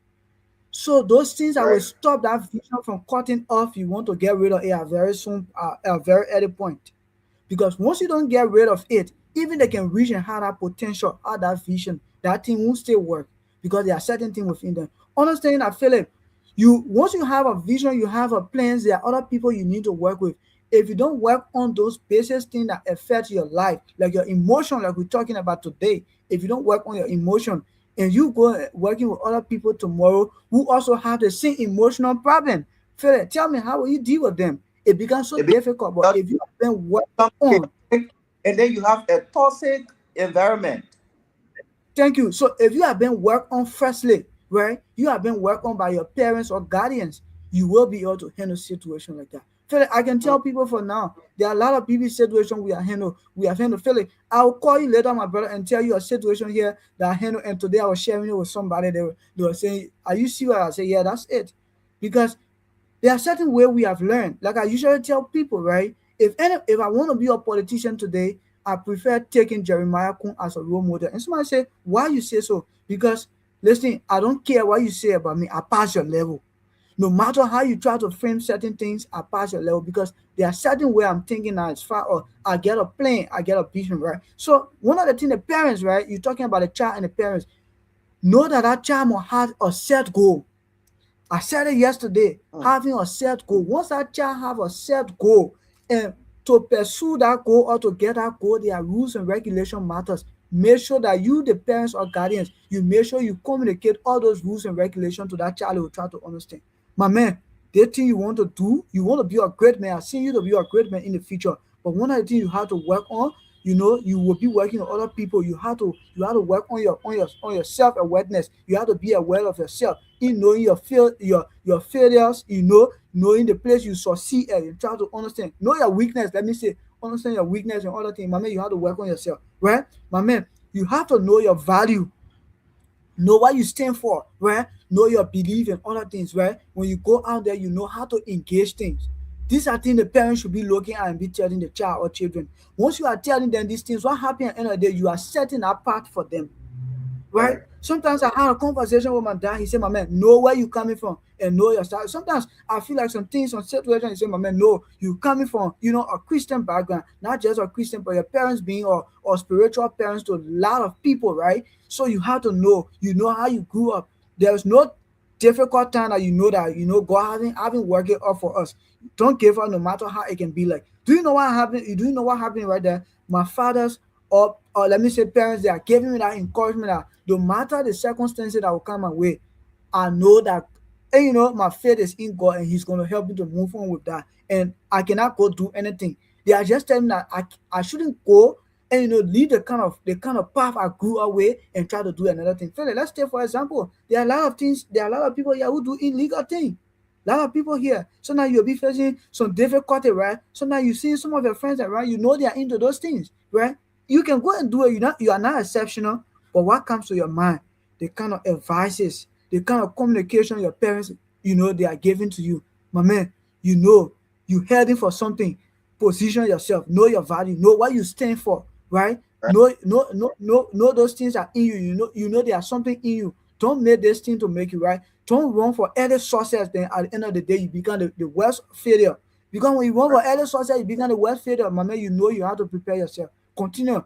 So those things that will Right. stop that vision from cutting off, you want to get rid of it at very soon, at a very early point. Because once you don't get rid of it, even they can reach and have that potential, have that vision, that thing won't still work because there are certain things within them. Understanding that, Philip, you once you have a vision, you have a plans, there are other people you need to work with. If you don't work on those basic things that affect your life, like your emotion, like we're talking about today, if you don't work on your emotion and you go working with other people tomorrow who also have the same emotional problem, Philip, tell me how will you deal with them? It becomes so It becomes difficult. But if you have been working on, chaotic, and then you have a toxic environment. thank you. So if you have been worked on firstly, right, you have been worked on by your parents or guardians, you will be able to handle situation like that. Philip, I can Mm. tell people for now, there are a lot of people situation we have handled. Philip, I'll call you later, my brother, and tell you a situation here that I handled. And today I was sharing it with somebody. They were saying, are you serious? I say, yeah, that's it. Because there are certain way we have learned. Like I usually tell people, right? If I want to be a politician today, I prefer taking Jeremiah Kun as a role model. And somebody say, why you say so? Because listen, I don't care what you say about me. I pass your level. No matter how you try to frame certain things, I pass your level because there are certain way I'm thinking now as far or I get a plan, I get a vision, right? So one of the things the parents, right? You're talking about the child and the parents, know that that child must have a set goal. I said it yesterday, Mm. having a set goal. Once that child have a set goal, and to pursue that goal or to get that goal, there are rules and regulation matters. Make sure that you, the parents or guardians, you make sure you communicate all those rules and regulations to that child who will try to understand. My man, the thing you want to do, you want to be a great man. I see you to be a great man in the future. But one of the things you have to work on, you will be working with other people. You have to work on your self awareness. You have to be aware of yourself in knowing your failures, knowing the place you succeed at. You try to understand, know your weakness. Let me say, understand your weakness and other things. My man, you have to work on yourself, right? My man, you have to know your value, know what you stand for, right? Know your belief and other things, right? When you go out there, you know how to engage things. These are things the parents should be looking at and be telling the child or children. Once you are telling them these things, what happens at the end of the day, you are setting apart for them, right? Right. Sometimes I had a conversation with my dad. He said, "My man, know where you coming from and know your style." Sometimes I feel like some things, some situations. He said, "My man, no, you coming from a Christian background, not just a Christian, but your parents being or spiritual parents to a lot of people, right? So you have to know, how you grew up. There's no difficult time that God having worked it up for us. Don't give up, no matter how it can be like. Do you know what happened? Do you know what happened right there? My father's or let me say parents, they are giving me that encouragement that no matter the circumstances that will come my way, I know that my faith is in God and He's gonna help me to move on with that. And I cannot go do anything. They are just telling me that I shouldn't go and leave the kind of path I grew up with and try to do another thing. Philip, let's take for example, there are a lot of things, there are a lot of people here who do illegal things. A lot of people here. Sometimes you'll be facing some difficulty, right? Sometimes you see some of your friends around, they are into those things, right? You can go and do it. You are not exceptional. But what comes to your mind? The kind of advices, the kind of communication your parents, they are giving to you. My man, you heading for something. Position yourself. Know your value. Know what you stand for. Right? Right. Know those things are in you. You know there are something in you. Don't make this thing to make you right. Don't run for any success. Then at the end of the day, you become the worst failure. Because when you run Right. for any success, you become the worst failure. My man, you have to prepare yourself. Continue.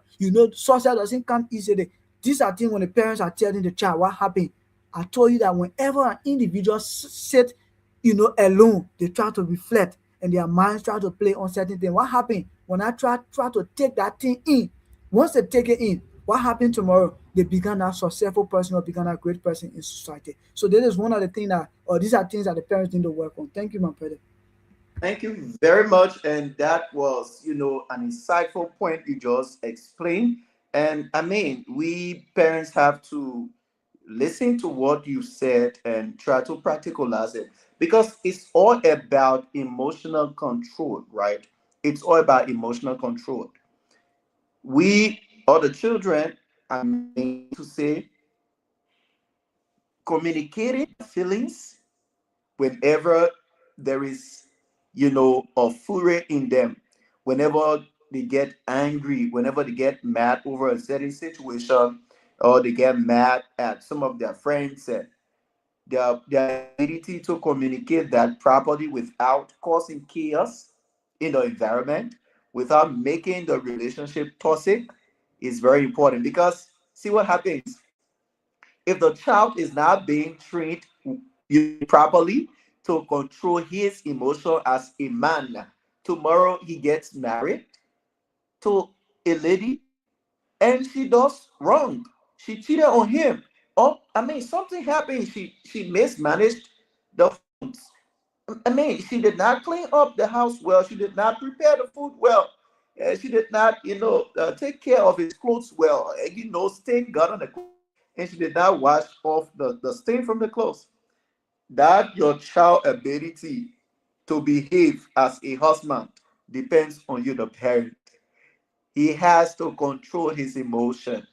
Success doesn't come easily. These are things when the parents are telling the child what happened. I told you that whenever an individual sit, alone, they try to reflect and their minds try to play on certain things. What happened when I try to take that thing in? Once they take it in, what happened tomorrow? They become a successful person or become a great person in society. So this is one of the things or these are things that the parents need to work on. Thank you, my brother. Thank you very much. And that was, an insightful point you just explained. And I mean, we parents have to listen to what you said and try to practicalize it because it's all about emotional control, right? It's all about emotional control. We, or the children, I mean to say, communicating feelings whenever there is, a fury in them, whenever they get angry, whenever they get mad over a certain situation, or they get mad at some of their friends, and their ability to communicate that properly without causing chaos in the environment, without making the relationship toxic, is very important. Because see what happens if the child is not being trained, properly to control his emotion as a man. Tomorrow he gets married to a lady and she does wrong. She cheated on him. Or I mean, something happened. She mismanaged the funds. I mean, she did not clean up the house well. She did not prepare the food well. She did not, take care of his clothes well. Stain got on the clothes, and she did not wash off the stain from the clothes. That your child ability to behave as a husband depends on you, the parent. He has to control his emotion.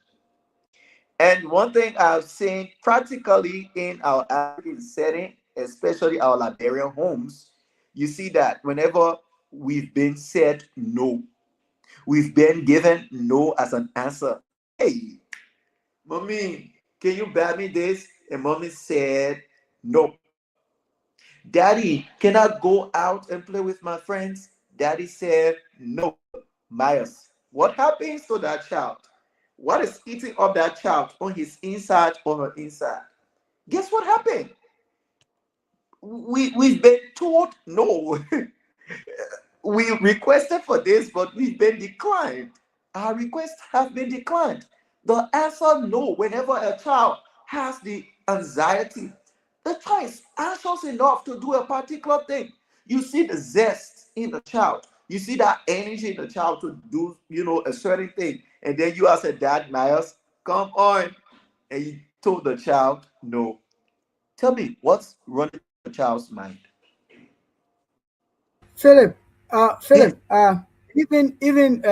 And one thing I've seen practically in our African setting, especially our Liberian homes, you see that whenever we've been said no, we've been given no as an answer. Hey, mommy, can you buy me this? And mommy said no. Daddy, can I go out and play with my friends? Daddy said no. Myers, what happens to that child? What is eating up that child on his inside or her inside? Guess what happened? We've been told no. We requested for this, but we've been declined. Our requests have been declined. The answer no, whenever a child has the anxiety, the child is anxious enough to do a particular thing. You see the zest in the child. You see that energy in the child to do, a certain thing. And then you as a dad, Miles, come on. And you told the child no. Tell me what's running through the child's mind. Philip, Yes. Philip, even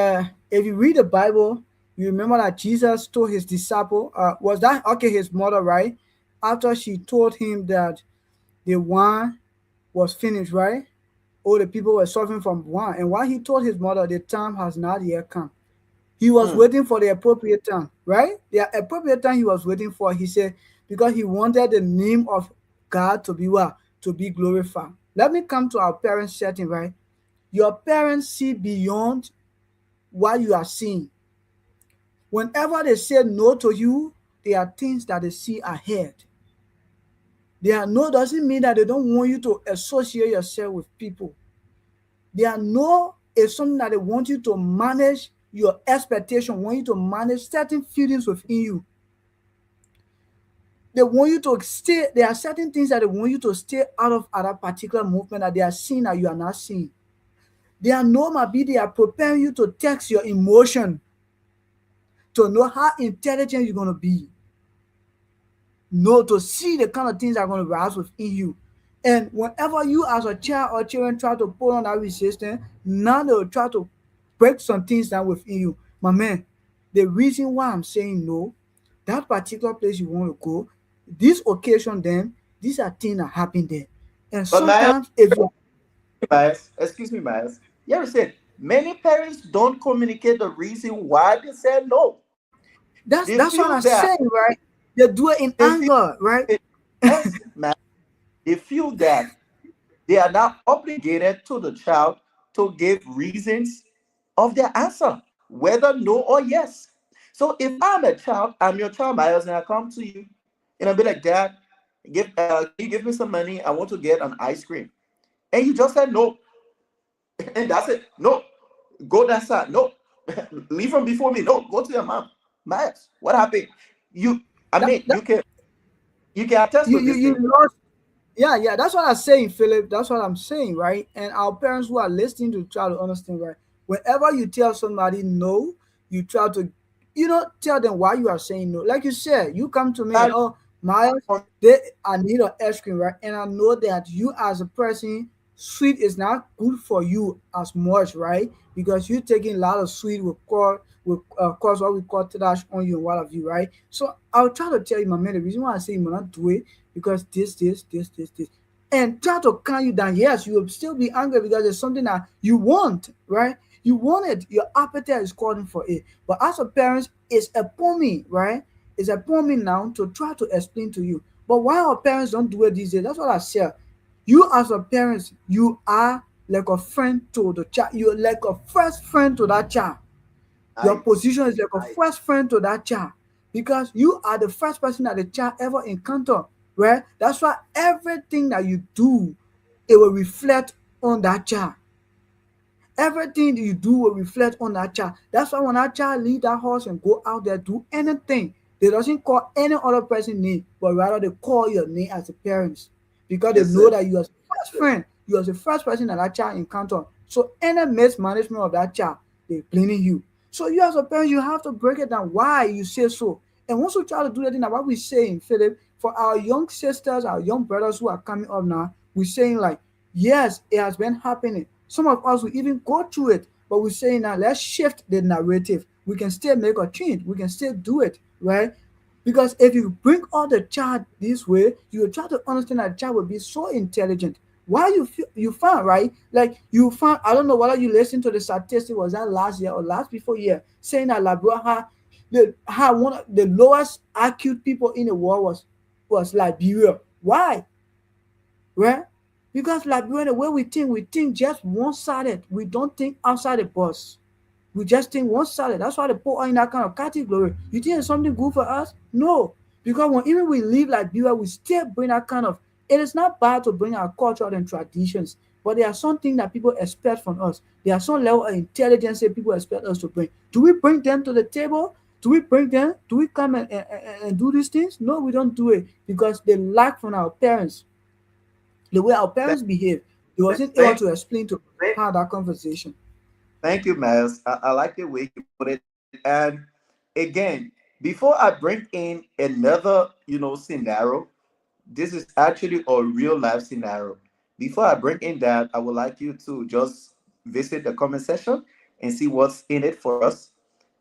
if you read the Bible, you remember that Jesus told his disciple, was that okay? His mother, right? After she told him that the wine was finished, right? All the people were suffering from wine, and while he told his mother, the time has not yet come. He was Mm. waiting for the appropriate time, right? The appropriate time he was waiting for. He said because he wanted the name of God to be what? To be glorified. Let me come to our parents' setting, right? Your parents see beyond what you are seeing. Whenever they say no to you, there are things that they see ahead. Their no doesn't mean that they don't want you to associate yourself with people. Their no is something that they want you to manage your expectation, want you to manage certain feelings within you. They want you to stay, there are certain things that they want you to stay out of at a particular movement that they are seeing that you are not seeing. Their no might be they are preparing you to text your emotion to know how intelligent you're going to be. No, to see the kind of things that are going to rise within you. And whenever you as a child or children try to put on that resistance, now they'll try to break some things down within you. My man, the reason why I'm saying no, that particular place you want to go, this occasion then, these are things that happen there. And But Miles, sometimes if you excuse me, Miles. You ever said many parents don't communicate the reason why they said no. They that's what feel I'm that saying, right? They do it in they feel anger, right? yes, man. They feel that they are not obligated to the child to give reasons of their answer, whether no or yes. So if I'm a child, I'm your child, Miles, and I come to you and I'll be like, Dad, can you give me some money? I want to get an ice cream. And you just said no. And that's it. No. Go that side. No. Leave from before me. No. Go to your mom. Miles, what happened? You I That, mean, that you can attest to this you thing. lost. Yeah, yeah, that's what I'm saying, Philip. That's what I'm saying, right? And our parents who are listening to try to understand, right? Whenever you tell somebody no, you try to, tell them why you are saying no. Like you said, you come to me and That- oh, Miles, I need an ice cream, right? And I know that you as a person, sweet is not good for you as much, right? Because you're taking a lot of sweet with will cause what we call trash on you and what have you, right? So I'll try to tell you, my man, the reason why I say you will not do it because this, and try to calm you down. Yes, you will still be angry because it's something that you want, right? You want it. Your appetite is calling for it. But as a parent, it's upon me, right? It's upon me now to try to explain to you. But why our parents don't do it these days? That's what I said. You as a parent, you are like a friend to the child. You're like a first friend to that child. Your Nice. position is like a first friend to that child because you are the first person that the child ever encounter. Right? That's why everything that you do, it will reflect on that child. Everything you do will reflect on that child. That's why when that child leave that house and go out there do anything, they doesn't call any other person name, but rather they call your name as a parents because they Yes, know sir. that you are the first friend, you are the first person that that child encounter. So any mismanagement of that child, they blaming you. So you as a parent, you have to break it down why you say so. And once you try to do that, thing, like what we saying, Philip, for our young sisters, our young brothers who are coming up now, we're saying like, yes, it has been happening. Some of us will even go through it, but we're saying now let's shift the narrative. We can still make a change. We can still do it, right? Because if you bring all the child this way, you will try to understand that child will be so intelligent. Why you found right? Like you found, I don't know whether you listened to the statistic was that last year or last before year, saying that Labrador had one of the lowest acute people in the world was Liberia. Why? Right? Because Liberia, the way we think just one sided. We don't think outside the box. We just think one sided. That's why they put us in that kind of category. You think it's something good for us? No. Because when even we live Liberia, we still bring that kind of, it is not bad to bring our culture and traditions, but there are some things that people expect from us. There are some level of intelligence that people expect us to bring. Do we bring them to the table? Do we bring them? Do we come and do these things? No, we don't do it because they lack from our parents the way our Th- parents behave. They wasn't able Thank, to explain to how that conversation. thank you, Miles. I like the way you put it. And again, before I bring in another, scenario, this is actually a real life scenario. Before I bring in that, I would like you to just visit the comment section and see what's in it for us.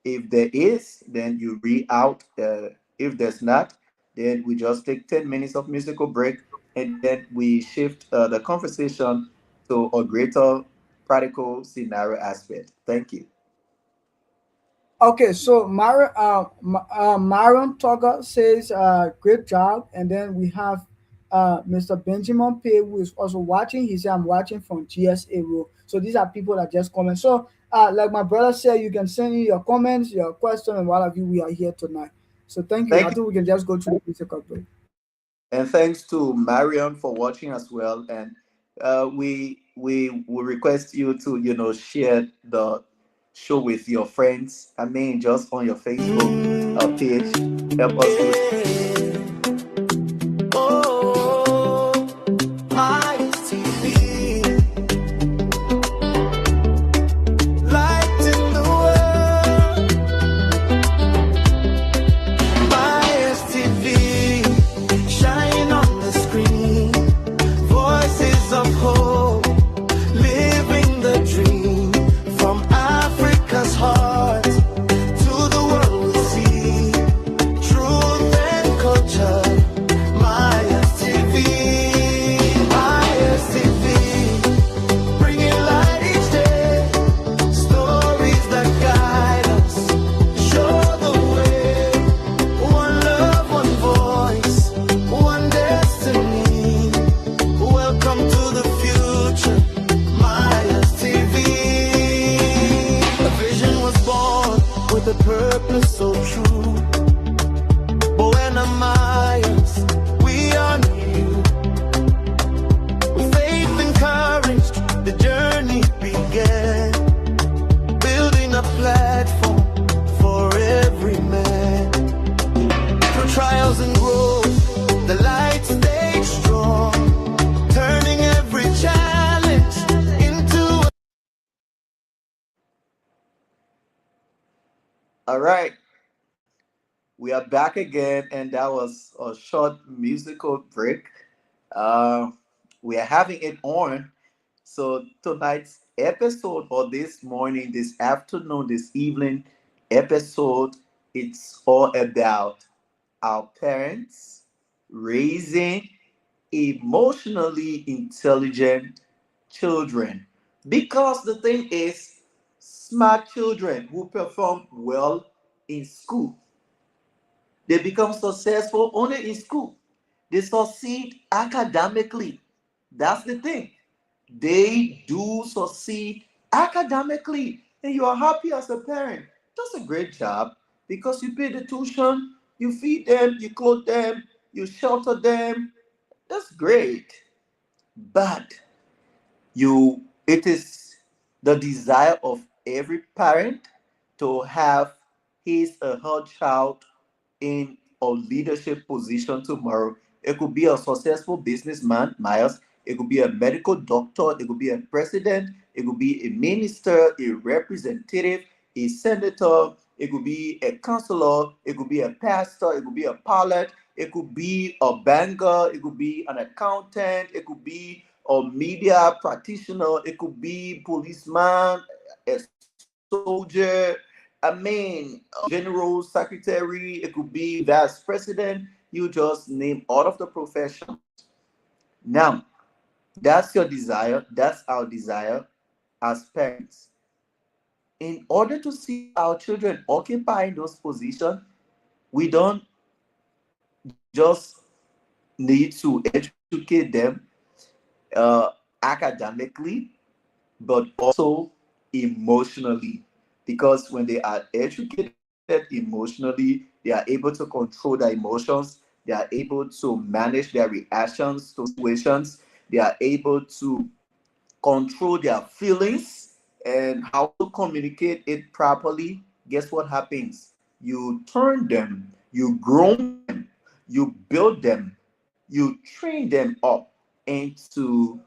If there is, then you read out. If there's not, then we just take 10 minutes of musical break and then we shift the conversation to a greater practical scenario aspect. Thank you. Okay, so Myron Togger says, great job. And then we have Mr. Benjamin Pay, who is also watching. He said, I'm watching from GSA Row. So these are people that just comment. So, like my brother said, you can send in your comments, your question, and what have you. We are here tonight. So thank you. I Thank you. think we can just go to the musical break. And thanks to Marion for watching as well. And we will request you to share the show with your friends. I mean, just on your Facebook page, help us do. Yeah. Oh, my TV, light in the world. My TV, shine on the screen. Voices of hope, living the dream. From Africa's heart to the world we see. Truth and culture. My TV, my TV, bringing light each day. Stories that guide us, show the way. One love, one voice, one destiny. Welcome to the future, Maya TV. A vision was born with a purpose so true. Buena Myers, we honor you. With faith and courage, the journey began. Building a platform for every man. Through trials and growth, the light stayed strong. Turning every challenge into All right, we are back again, and that was a short musical break. Uh, we are having it on. So tonight's episode, or this morning, this afternoon, this evening, episode, it's all about our parents raising emotionally intelligent children. Because the thing is, smart children who perform well in school, they become successful only in school. They succeed academically. That's the thing. They do succeed academically, and you are happy as a parent. That's a great job because you pay the tuition, you feed them, you clothe them, you shelter them. That's great. But it is the desire of every parent to have his or her child in a leadership position tomorrow. It could be a successful businessman, Miles. It could be a medical doctor. It could be a president. It could be a minister, a representative, a senator. It could be a counselor. It could be a pastor. It could be a pilot. It could be a banker. It could be an accountant. It could be a media practitioner. It could be policeman, a soldier. I mean, general secretary, it could be vice president. You just name all of the professions. Now, that's your desire. That's our desire as parents. In order to see our children occupying those positions, we don't just need to educate them academically, but also emotionally. Because when they are educated emotionally, they are able to control their emotions, they are able to manage their reactions to situations, they are able to control their feelings and how to communicate it properly. Guess what happens? You turn them, you groom them, you build them, you train them up into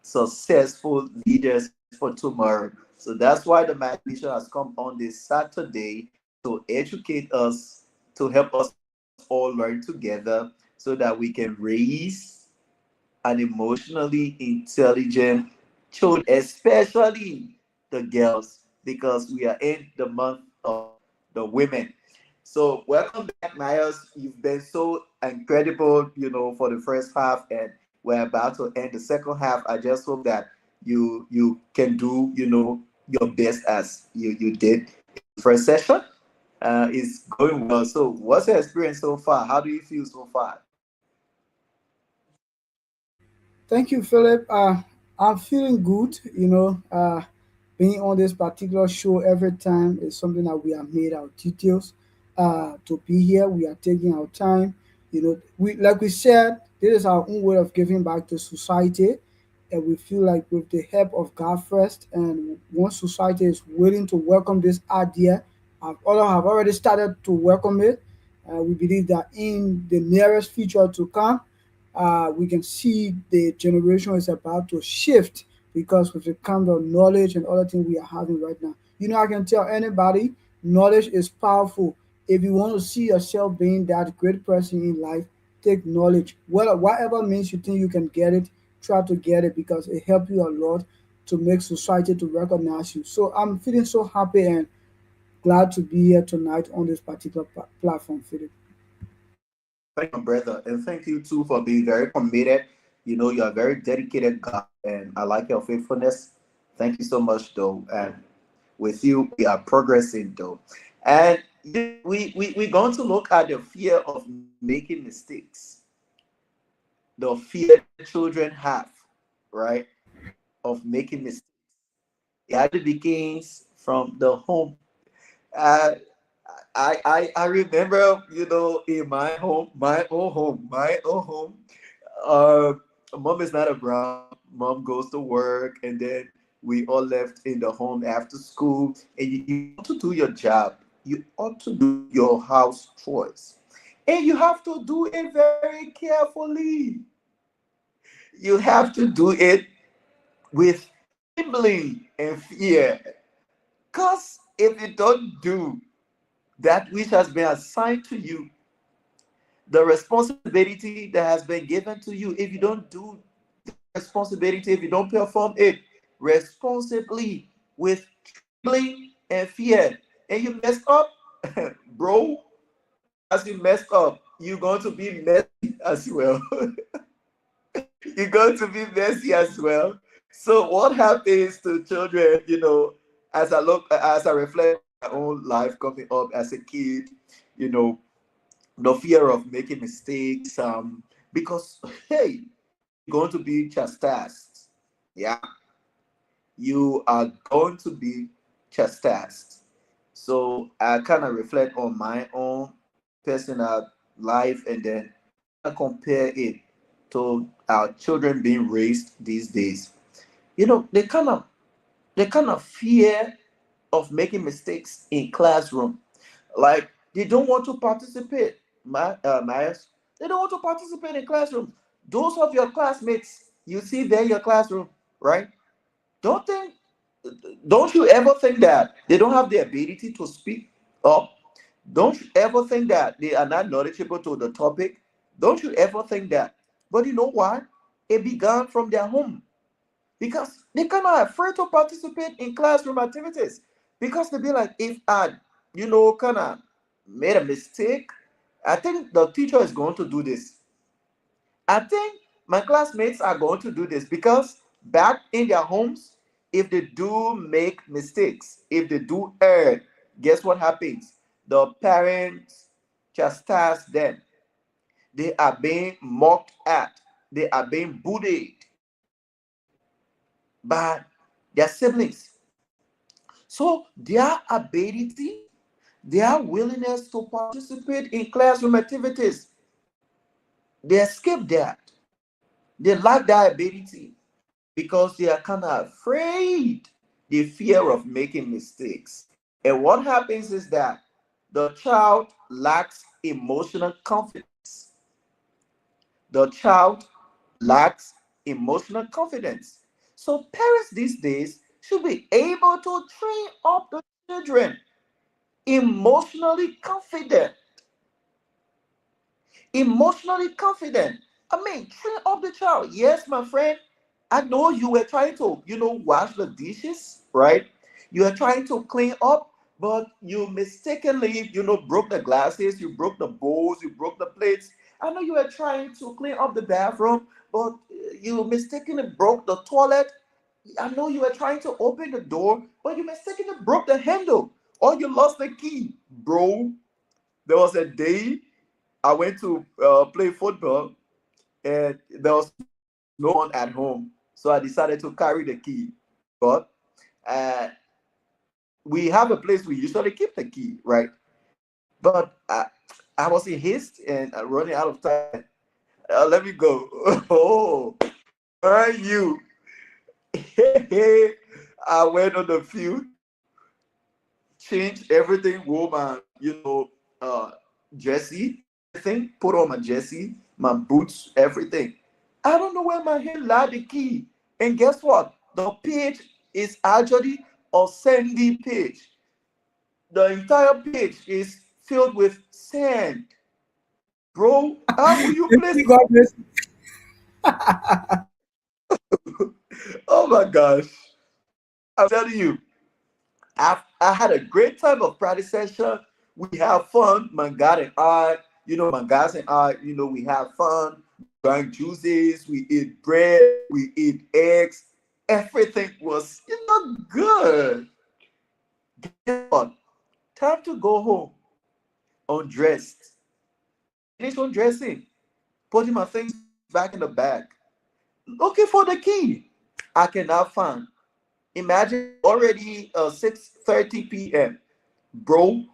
successful leaders for tomorrow. So that's why the Mighty Nation has come on this Saturday to educate us, to help us all learn together so that we can raise an emotionally intelligent children, especially the girls, because we are in the month of the women. So welcome back, Miles. You've been so incredible, for the first half, and we're about to end the second half. I just hope that you can do, your best as you did in the first session. It's going well. So what's your experience so far? How do you feel so far? Thank you, Philip. I'm feeling good. Being on this particular show every time is something that we have made our details to be here. We are taking our time. We like we said, this is our own way of giving back to society, and we feel like with the help of God first, and once society is willing to welcome this idea, all have already started to welcome it. We believe that in the nearest future to come, we can see the generation is about to shift because with the kind of knowledge and other things we are having right now. I can tell anybody knowledge is powerful. If you want to see yourself being that great person in life, take knowledge. Well, whatever means you think you can get it, try to get it because it helps you a lot to make society to recognize you. So I'm feeling so happy and glad to be here tonight on this particular platform, Philip. Thank you, my brother, and thank you too for being very committed. You are a very dedicated guy, and I like your faithfulness. Thank you so much, though. And with you, we are progressing, though. And we're going to look at the fear of making mistakes, the fear that children have, right, of making mistakes. It actually begins from the home. Uh, I remember, in my own home, uh, mom is not around. Mom goes to work, and then we all left in the home after school. And you ought to do your job. You ought to do your house chores, and you have to do it very carefully. You have to do it with trembling and fear. Cause if you don't do that which has been assigned to you, the responsibility that has been given to you, if you don't do that responsibility, if you don't perform it responsibly with trembling and fear, and you messed up, bro. As you messed up, you're going to be messy as well. You're going to be messy as well. So what happens to children? As I reflect on my own life coming up as a kid, you know, the fear of making mistakes, because hey, you're going to be chastised. Yeah, you are going to be chastised. So I kind of reflect on my own personal life and then kind of compare it to our children being raised these days. They kind of fear of making mistakes in classroom. Like they don't want to participate, Myers. They don't want to participate in classroom. Those of your classmates you see there in your classroom, right? Don't think, don't you ever think that they don't have the ability to speak up? Don't you ever think that they are not knowledgeable to the topic? Don't you ever think that? But you know why? It began from their home because they kind of afraid to participate in classroom activities because they be like, if I, kind of made a mistake, I think the teacher is going to do this. I think my classmates are going to do this because back in their homes, if they do make mistakes, if they do err, guess what happens? The parents chastise them. They are being mocked at. They are being bullied by their siblings. So their ability, their willingness to participate in classroom activities, they escape that. They lack that ability because they are kind of afraid, the fear of making mistakes. And what happens is that the child lacks emotional confidence. The child lacks emotional confidence. So parents these days should be able to train up the children emotionally confident. Emotionally confident. I mean, train up the child. Yes, my friend. I know you were trying to, wash the dishes, right? You are trying to clean up, but you mistakenly, broke the glasses, you broke the bowls, you broke the plates. I know you were trying to clean up the bathroom, but you mistakenly broke the toilet. I know you were trying to open the door, but you mistakenly broke the handle or you lost the key, bro. There was a day I went to play football, and there was no one at home, so I decided to carry the key. But uh, we have a place we usually keep the key, right? But I was in haste and running out of time. Let me go. Oh, where are you? I went on the field, changed everything, wore my, jersey, everything, put on my jersey, my boots, everything. I don't know where my hand laid the key. And guess what? The page is actually a sandy page. The entire page is filled with sand. Bro, how will you place? God bless you. Oh my gosh. I'm telling you, I had a great time of practice session. We have fun, my God and I. My guys and I, we have fun. Drank juices, we eat bread, we eat eggs. Everything was, good. Guess what? Time to go home. Undressed. Finish undressing. Putting my things back in the bag. Looking for the key. I cannot find. Imagine already 6:30 p.m. Bro,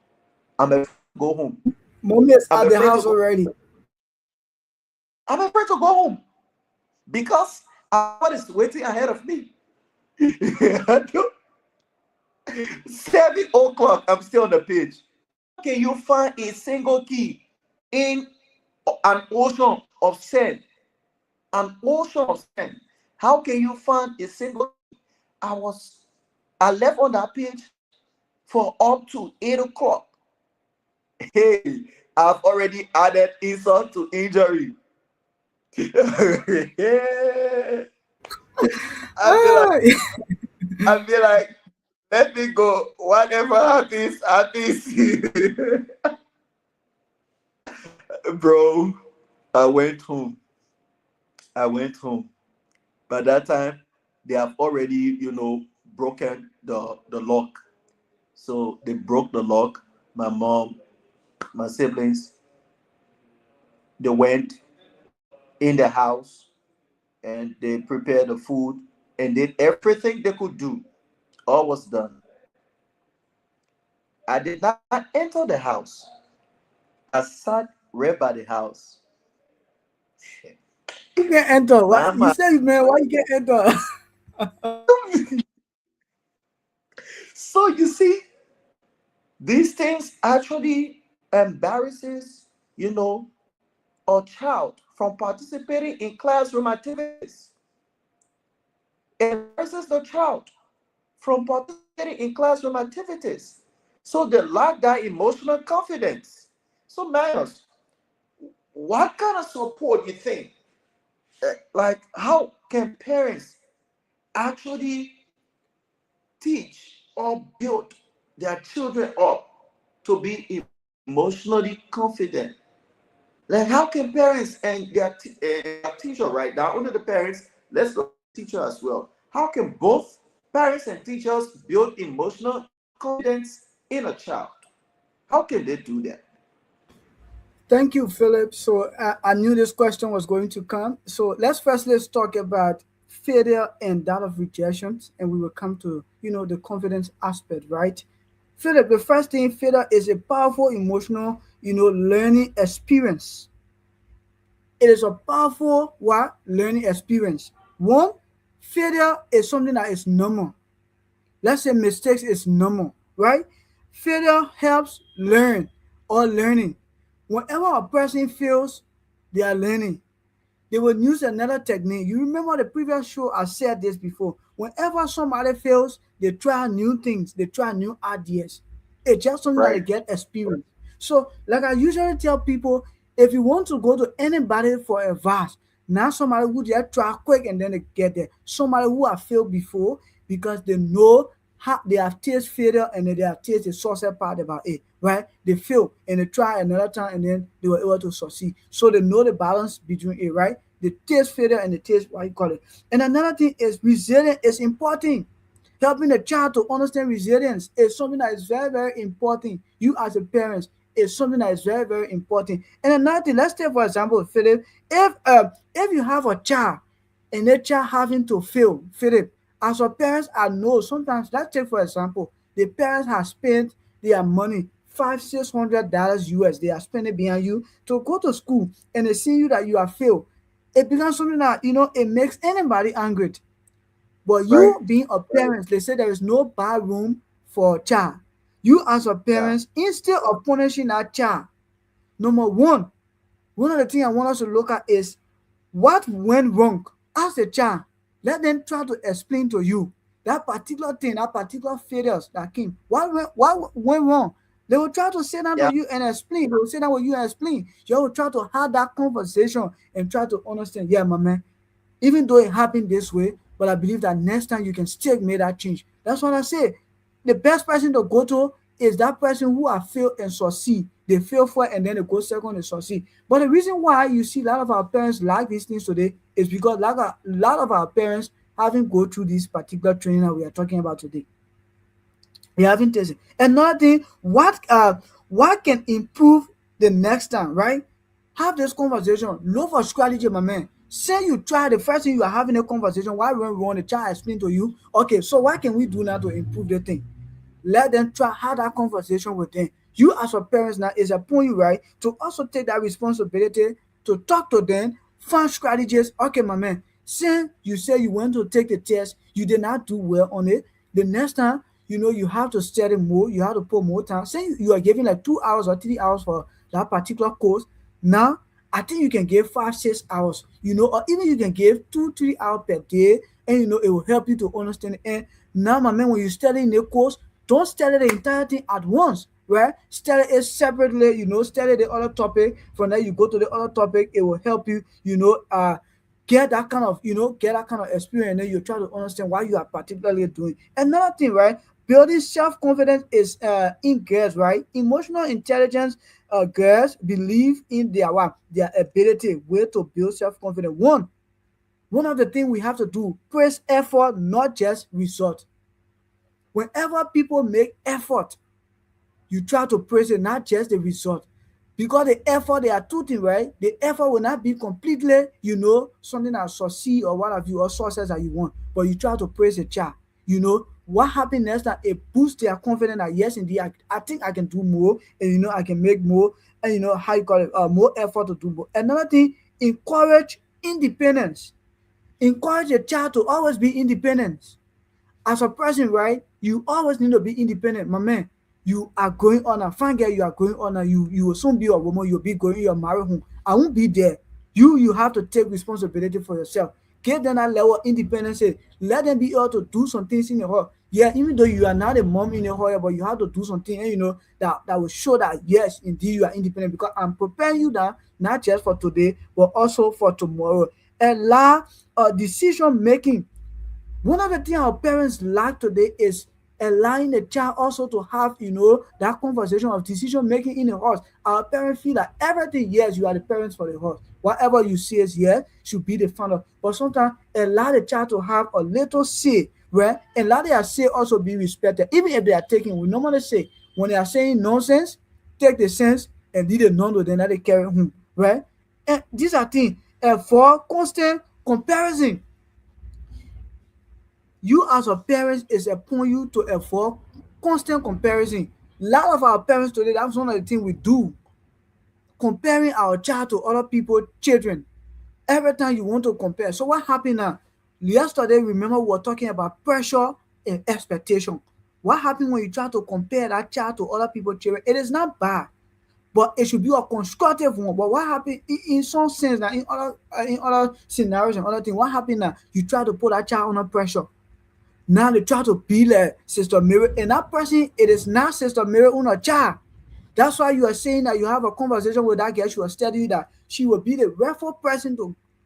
I'm afraid to go home. Mommy is I'm at the afraid to house go. already. I'm afraid to go home because I know what is waiting ahead of me. 7 o'clock, I'm still on the page. How can you find a single key in an ocean of sand? An ocean of sand. How can you find a single key? I left on that page for up to 8 o'clock. Hey, I've already added insult to injury. I feel like Ah, I feel like Let me go. Whatever happens, happens. Bro, I went home. I went home. By that time, they have already, broken the lock. So they broke the lock. My mom, my siblings, they went in the house and they prepared the food and did everything they could do. All was done. I did not enter the house. I sat right by the house. You can enter. Why Mama. you say, man? Why you can enter? So you see, these things actually embarrasses, a child from participating in classroom activities. It embarrasses the child from participating in classroom activities. So they lack that emotional confidence. So Miles, what kind of support you think? Like how can parents actually teach or build their children up to be emotionally confident? Like how can parents and their teacher, right now, only the parents, let's look at the teacher as well. How can both parents and teachers build emotional confidence in a child? How can they do that? Thank you, Philip. So I knew this question was going to come. So let's talk about failure and that of rejections, and we will come to the confidence aspect, right? Philip, the first thing, failure is a powerful emotional learning experience. It is a powerful what learning experience. One, failure is something that is normal. Let's say mistakes is normal, right? Failure helps learn or learning. Whenever a person fails, they are learning. They will use another technique. You remember the previous show, I said this before. Whenever somebody fails, they try new things, they try new ideas. It's just something that they Right. get experience. So, like I usually tell people, if you want to go to anybody for advice, not somebody who just try quick and then they get there. Somebody who have failed before because they know how they have tasted failure and then they have tasted the success part about it, right? They fail and they try another time and then they were able to succeed. So they know the balance between it, right? The taste failure and the taste what you call it. And another thing is resilience is important. Helping the child to understand resilience is something that is very, very important. You as a parent is something that is very, very important. And another thing, let's take for example, Philip, if you have a child and that child having to fail, Philip, as a parents, I know sometimes let's take for example, the parents have spent their money $500-600 US they are spending behind you to go to school and they see you that you have failed. It becomes something that it makes anybody angry. But Right. you being a parent, they say there is no bad room for a child. You as a Yeah. parent, instead of punishing that child, number one of the things I want us to look at is what went wrong. Ask the child. Let them try to explain to you that particular thing, that particular failures that came. What went wrong? They will try to sit down to Yeah. you and explain. They will sit down with you and explain. You will try to have that conversation and try to understand. Yeah, my man, even though it happened this way, but I believe that next time you can still make that change. That's what I say. The best person to go to is that person who have failed and succeed. They fail for it and then they go second and succeed. But the reason why you see a lot of our parents like these things today is because like a lot of our parents haven't go through this particular training that we are talking about today. They haven't tested. Another thing, what can improve the next time, right? Have this conversation. Look for strategy, my man. Say you try the first thing you are having a conversation. Why went wrong? The child explain to you. Okay, so what can we do now to improve the thing? Let them try have that conversation with them. You as a parents now is upon you, right, to also take that responsibility to talk to them, find strategies. Okay, my man, since you say you went to take the test, you did not do well on it. The next time, you have to study more, you have to put more time. Say you are giving like 2 hours or 3 hours for that particular course. Now, I think you can give 5 6 hours, or even you can give 2 3 hours per day, and it will help you to understand. And now, my man, when you study in the course, don't study the entire thing at once, right? Study it separately, study the other topic. From there, you go to the other topic. It will help you, get that kind of experience, and then you try to understand why you are particularly doing. Another thing, right? Building self-confidence is in girls, right? Emotional intelligence, girls believe in their what? Their ability, way to build self-confidence. One of the things we have to do, praise effort, not just result. Whenever people make effort, you try to praise it, not just the result. Because the effort, there are two things, right? The effort will not be completely, something that succeed or what have you, or success that you want. But you try to praise the child. What happens next that it boosts their confidence that yes, indeed, I think I can do more, and I can make more, and how you call it, more effort to do more. Another thing, encourage independence. Encourage a child to always be independent. As a person, right, you always need to be independent, my man. You are going on a fine girl, you are going on a you will soon be a woman, you'll be going your married home. I won't be there. You have to take responsibility for yourself. Give them that level of independence. Let them be able to do some things in the home. Yeah, even though you are not a mom in the home, but you have to do something, and that will show that yes, indeed you are independent, because I'm preparing you that not just for today, but also for tomorrow. Allow decision making. One of the things our parents lack today is allowing the child also to have, that conversation of decision making in the house. Our parents feel that everything, yes, you are the parents for the house. Whatever you say is yes, should be the final. But sometimes allow the child to have a little say, right? And allow their say also be respected. Even if they are taking, we normally say, when they are saying nonsense, take the sense and leave the non then let it carry home, right? And these are things. And for constant comparison, you as a parent is upon you to avoid constant comparison. A lot of our parents today, that's one of the things we do, comparing our child to other people children. Every time you want to compare, so what happened now? Yesterday, remember, we were talking about pressure and expectation. What happened when you try to compare that child to other people children? It is not bad, but it should be a constructive one. But what happened in some sense that in other scenarios and other things, what happened now? You try to put that child under pressure. Now they try to be like Sister Mary, and that person, it is not Sister Mary on a child. That's why you are saying that you have a conversation with that girl. She was telling you that she will be the rightful person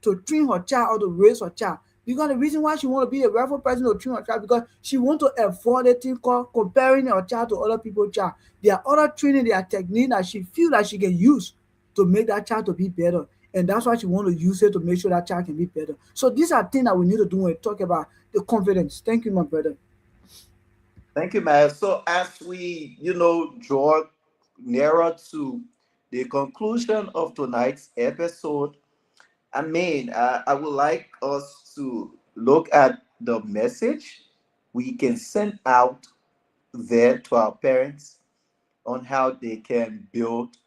to train her child or to raise her child. Because the reason why she want to be the rightful person to train her child, because she want to avoid the thing called comparing her child to other people's child. There are other training, there are techniques that she feel that she can use to make that child to be better. And that's why she want to use it to make sure that child can be better. So these are things that we need to do when we talk about the confidence. Thank you, my brother. Thank you, Maya. So as we, draw nearer to the conclusion of tonight's episode, I would like us to look at the message we can send out there to our parents on how they can build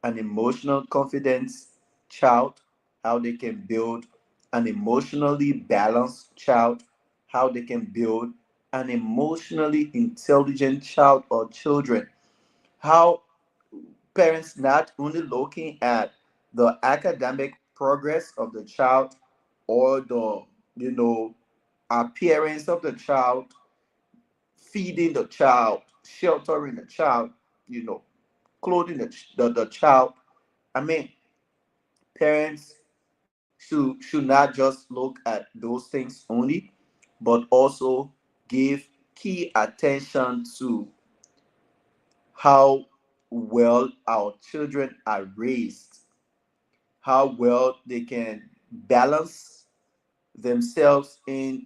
an emotional confidence child, how they can build an emotionally balanced child, how they can build an emotionally intelligent child or children, how parents not only looking at the academic progress of the child or the you know appearance of the child, feeding the child, sheltering the child, you know clothing the child. I mean, parents should not just look at those things only, but also give key attention to how well our children are raised, how well they can balance themselves in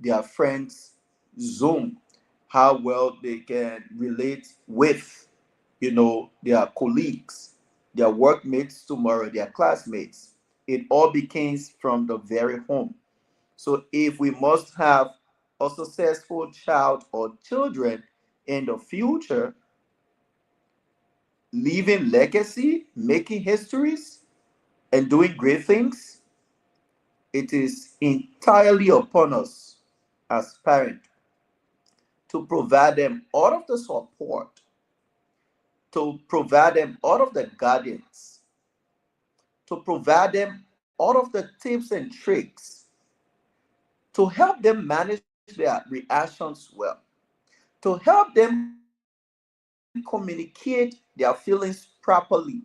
their friends' zone, how well they can relate with, their colleagues, their workmates tomorrow, their classmates. It all begins from the very home. So if we must have a successful child or children in the future, leaving legacy, making histories, and doing great things, it is entirely upon us as parents to provide them all of the support, to provide them all of the guidance, to provide them all of the tips and tricks, to help them manage their reactions well, to help them communicate their feelings properly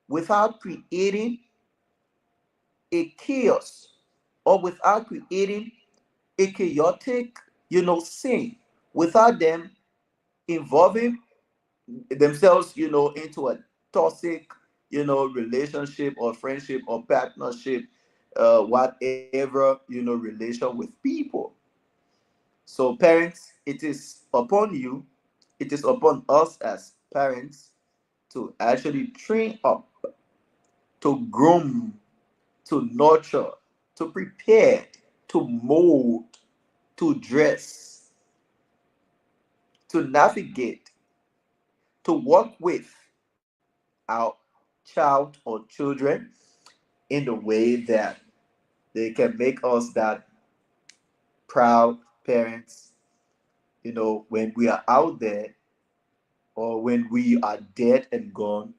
without creating a chaos or without creating a chaotic, scene. without them involving themselves, into a toxic, relationship or friendship or partnership, whatever, relation with people. So, parents, it is upon you, it is upon us as parents to actually train up, to groom, to nurture, to prepare, to mold, to dress, to navigate, to work with our child or children in the way that they can make us that proud parents, when we are out there or when we are dead and gone,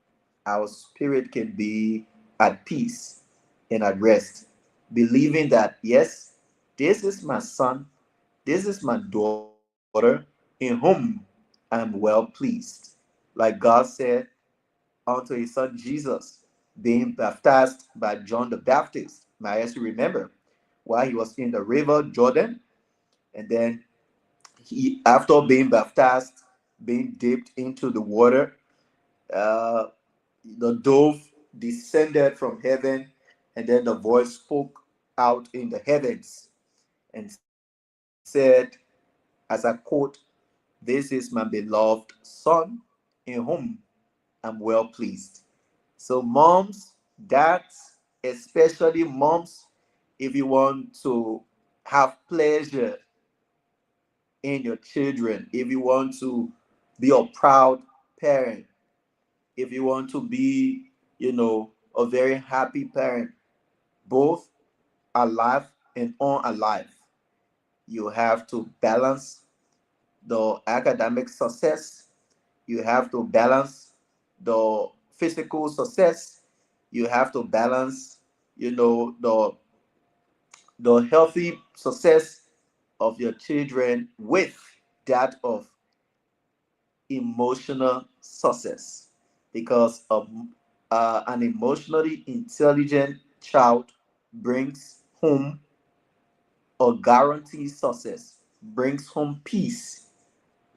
our spirit can be at peace and at rest, believing that, yes, this is my son, this is my daughter, in whom I am well pleased. Like God said unto his son Jesus, being baptized by John the Baptist. May I remember while he was in the river Jordan, and then he, after being baptized, being dipped into the water, uh, the dove descended from heaven, and then the voice spoke out in the heavens and said, as I quote, "This is my beloved Son, in whom I'm well pleased." So, moms, dads, especially moms, if you want to have pleasure in your children, if you want to be a proud parent, if you want to be, a very happy parent, both alive and unalive, you have to balance the academic success, you have to balance the physical success, you have to balance, the healthy success of your children with that of emotional success, because an emotionally intelligent child brings home a guaranteed success, brings home peace,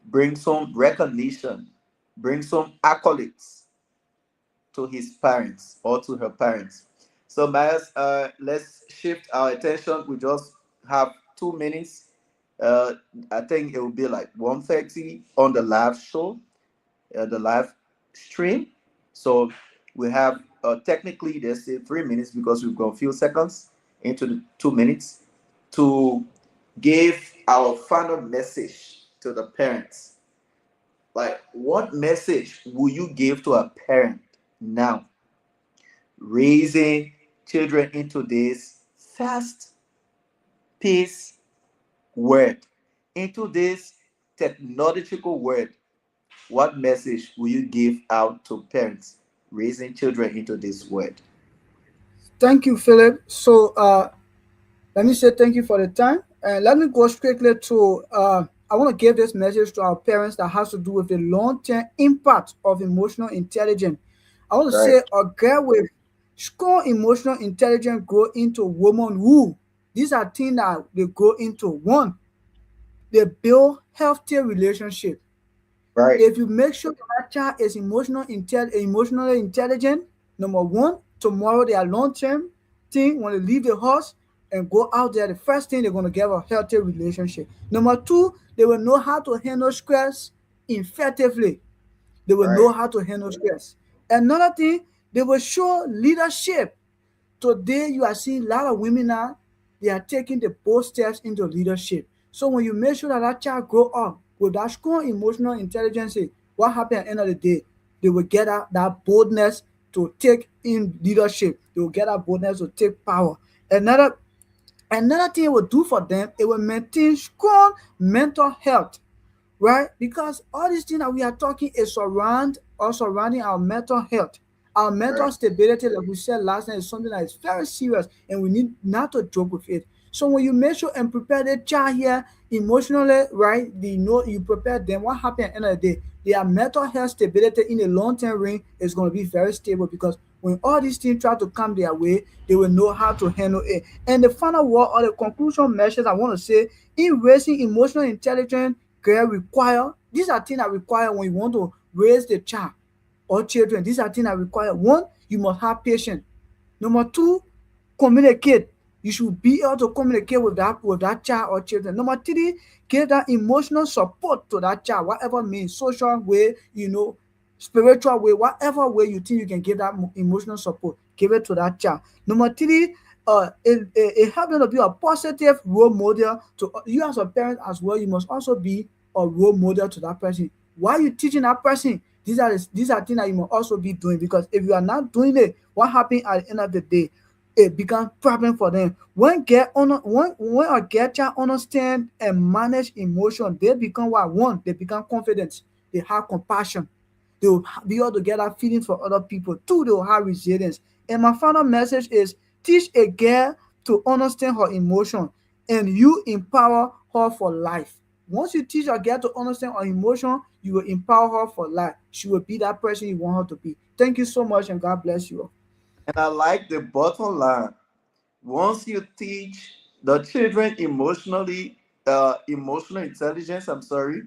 brings home recognition, brings home accolades to his parents or to her parents. So, Myers, let's shift our attention. We just have 2 minutes. Uh, I think it will be like 1:30 on the live show, the live stream. So we have technically there's say 3 minutes because we've gone a few seconds into the 2 minutes to give our final message to the parents. Like, what message will you give to a parent now raising children into this fast paced world, into this technological world? What message will you give out to parents raising children into this world? Thank you, Philip. So let me say thank you for the time. And let me go strictly to I want to give this message to our parents that has to do with the long-term impact of emotional intelligence. I want to Right, say a girl with strong emotional intelligence grow into woman who. These are things that they grow into. One, they build healthy relationship. right, If you make sure that child is emotionally intelligent, number one, tomorrow their long term thing when they leave the house and go out there, the first thing they're gonna get a healthy relationship. Number two, they will know how to handle stress effectively. They will right, know how to handle stress. Another thing, they will show leadership. Today, you are seeing a lot of women now, they are taking the bold steps into leadership. So when you make sure that that child grow up with that strong emotional intelligence, what happens at the end of the day? They will get that boldness to take in leadership. They will get that boldness to take power. Another thing it will do for them, it will maintain strong mental health, right? Because all these things that we are talking is surrounding our mental health. Our mental right, stability, like we said last night, is something that is very serious and we need not to joke with it. So when you make sure and prepare the child here emotionally, right? You prepare them, what happens at the end of the day? Their mental health stability in the long term range is going to be very stable because when all these things try to come their way, they will know how to handle it. And the final word or the conclusion message I want to say in raising emotional intelligence care require. These are things that require when you want to raise the child or children. These are things that require. One, you must have patience. Number two, communicate. You should be able to communicate with that child or children. Number three, give that emotional support to that child, whatever means, social way, spiritual way, whatever way you think you can give that emotional support, give it to that child. Number three, it helps them to be a positive role model to you as a parent as well. You must also be a role model to that person. Why are you teaching that person? These are things that you must also be doing, because if you are not doing it, what happens at the end of the day? It becomes problem for them. When a girl child understand and manage emotion, they become what? One, they become confident. They have compassion. They will be able to get that feeling for other people. Two, they will have resilience. And my final message is, teach a girl to understand her emotion, and you empower her for life. Once you teach a girl to understand her emotion, you will empower her for life. She will be that person you want her to be. Thank you so much, and God bless you. And I like the bottom line. Once you teach the children emotional intelligence, I'm sorry,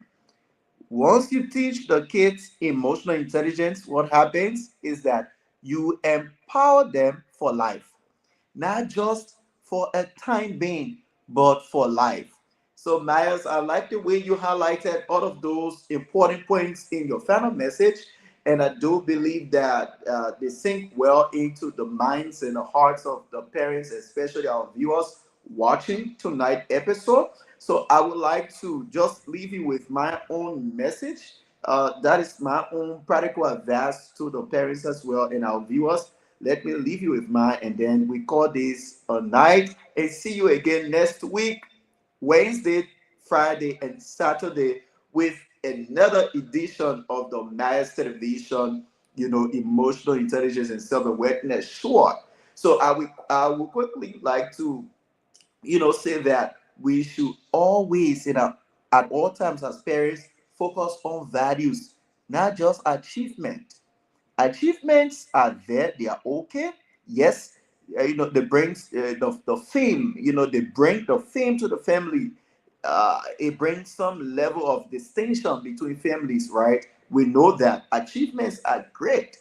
once you teach the kids emotional intelligence, what happens is that you empower them for life, not just for a time being, but for life. So, Miles, I like the way you highlighted all of those important points in your final message. And I do believe that they sink well into the minds and the hearts of the parents, especially our viewers watching tonight episode. So I would like to just leave you with my own message. That is my own practical advice to the parents as well and our viewers. Let me leave you with mine, and then we call this a night. And see you again next week, Wednesday, Friday, and Saturday, with another edition of the Mass Television, emotional intelligence and self-awareness short. So I will quickly like to say that we should always, at all times as parents, focus on values, not just achievement. Achievements are there, they are okay. Yes, they bring the fame, they bring the fame to the family. It brings some level of distinction between families, right? We know that achievements are great,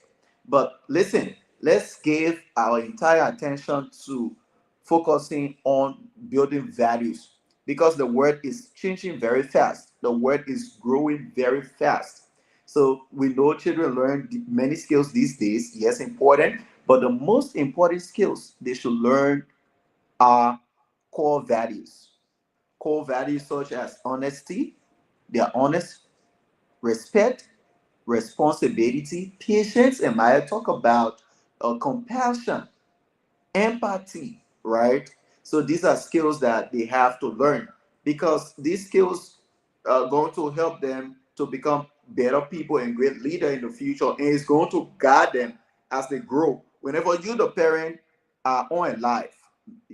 but listen, let's give our entire attention to focusing on building values, because the world is changing very fast, the world is growing very fast. So we know children learn many skills these days. Yes, important, but the most important skills they should learn are core values. Core values such as honesty, they are honest, respect, responsibility, patience, and I talk about compassion, empathy, right? So these are skills that they have to learn, because these skills are going to help them to become better people and great leader in the future, and it's going to guide them as they grow. Whenever you, the parent, are on life,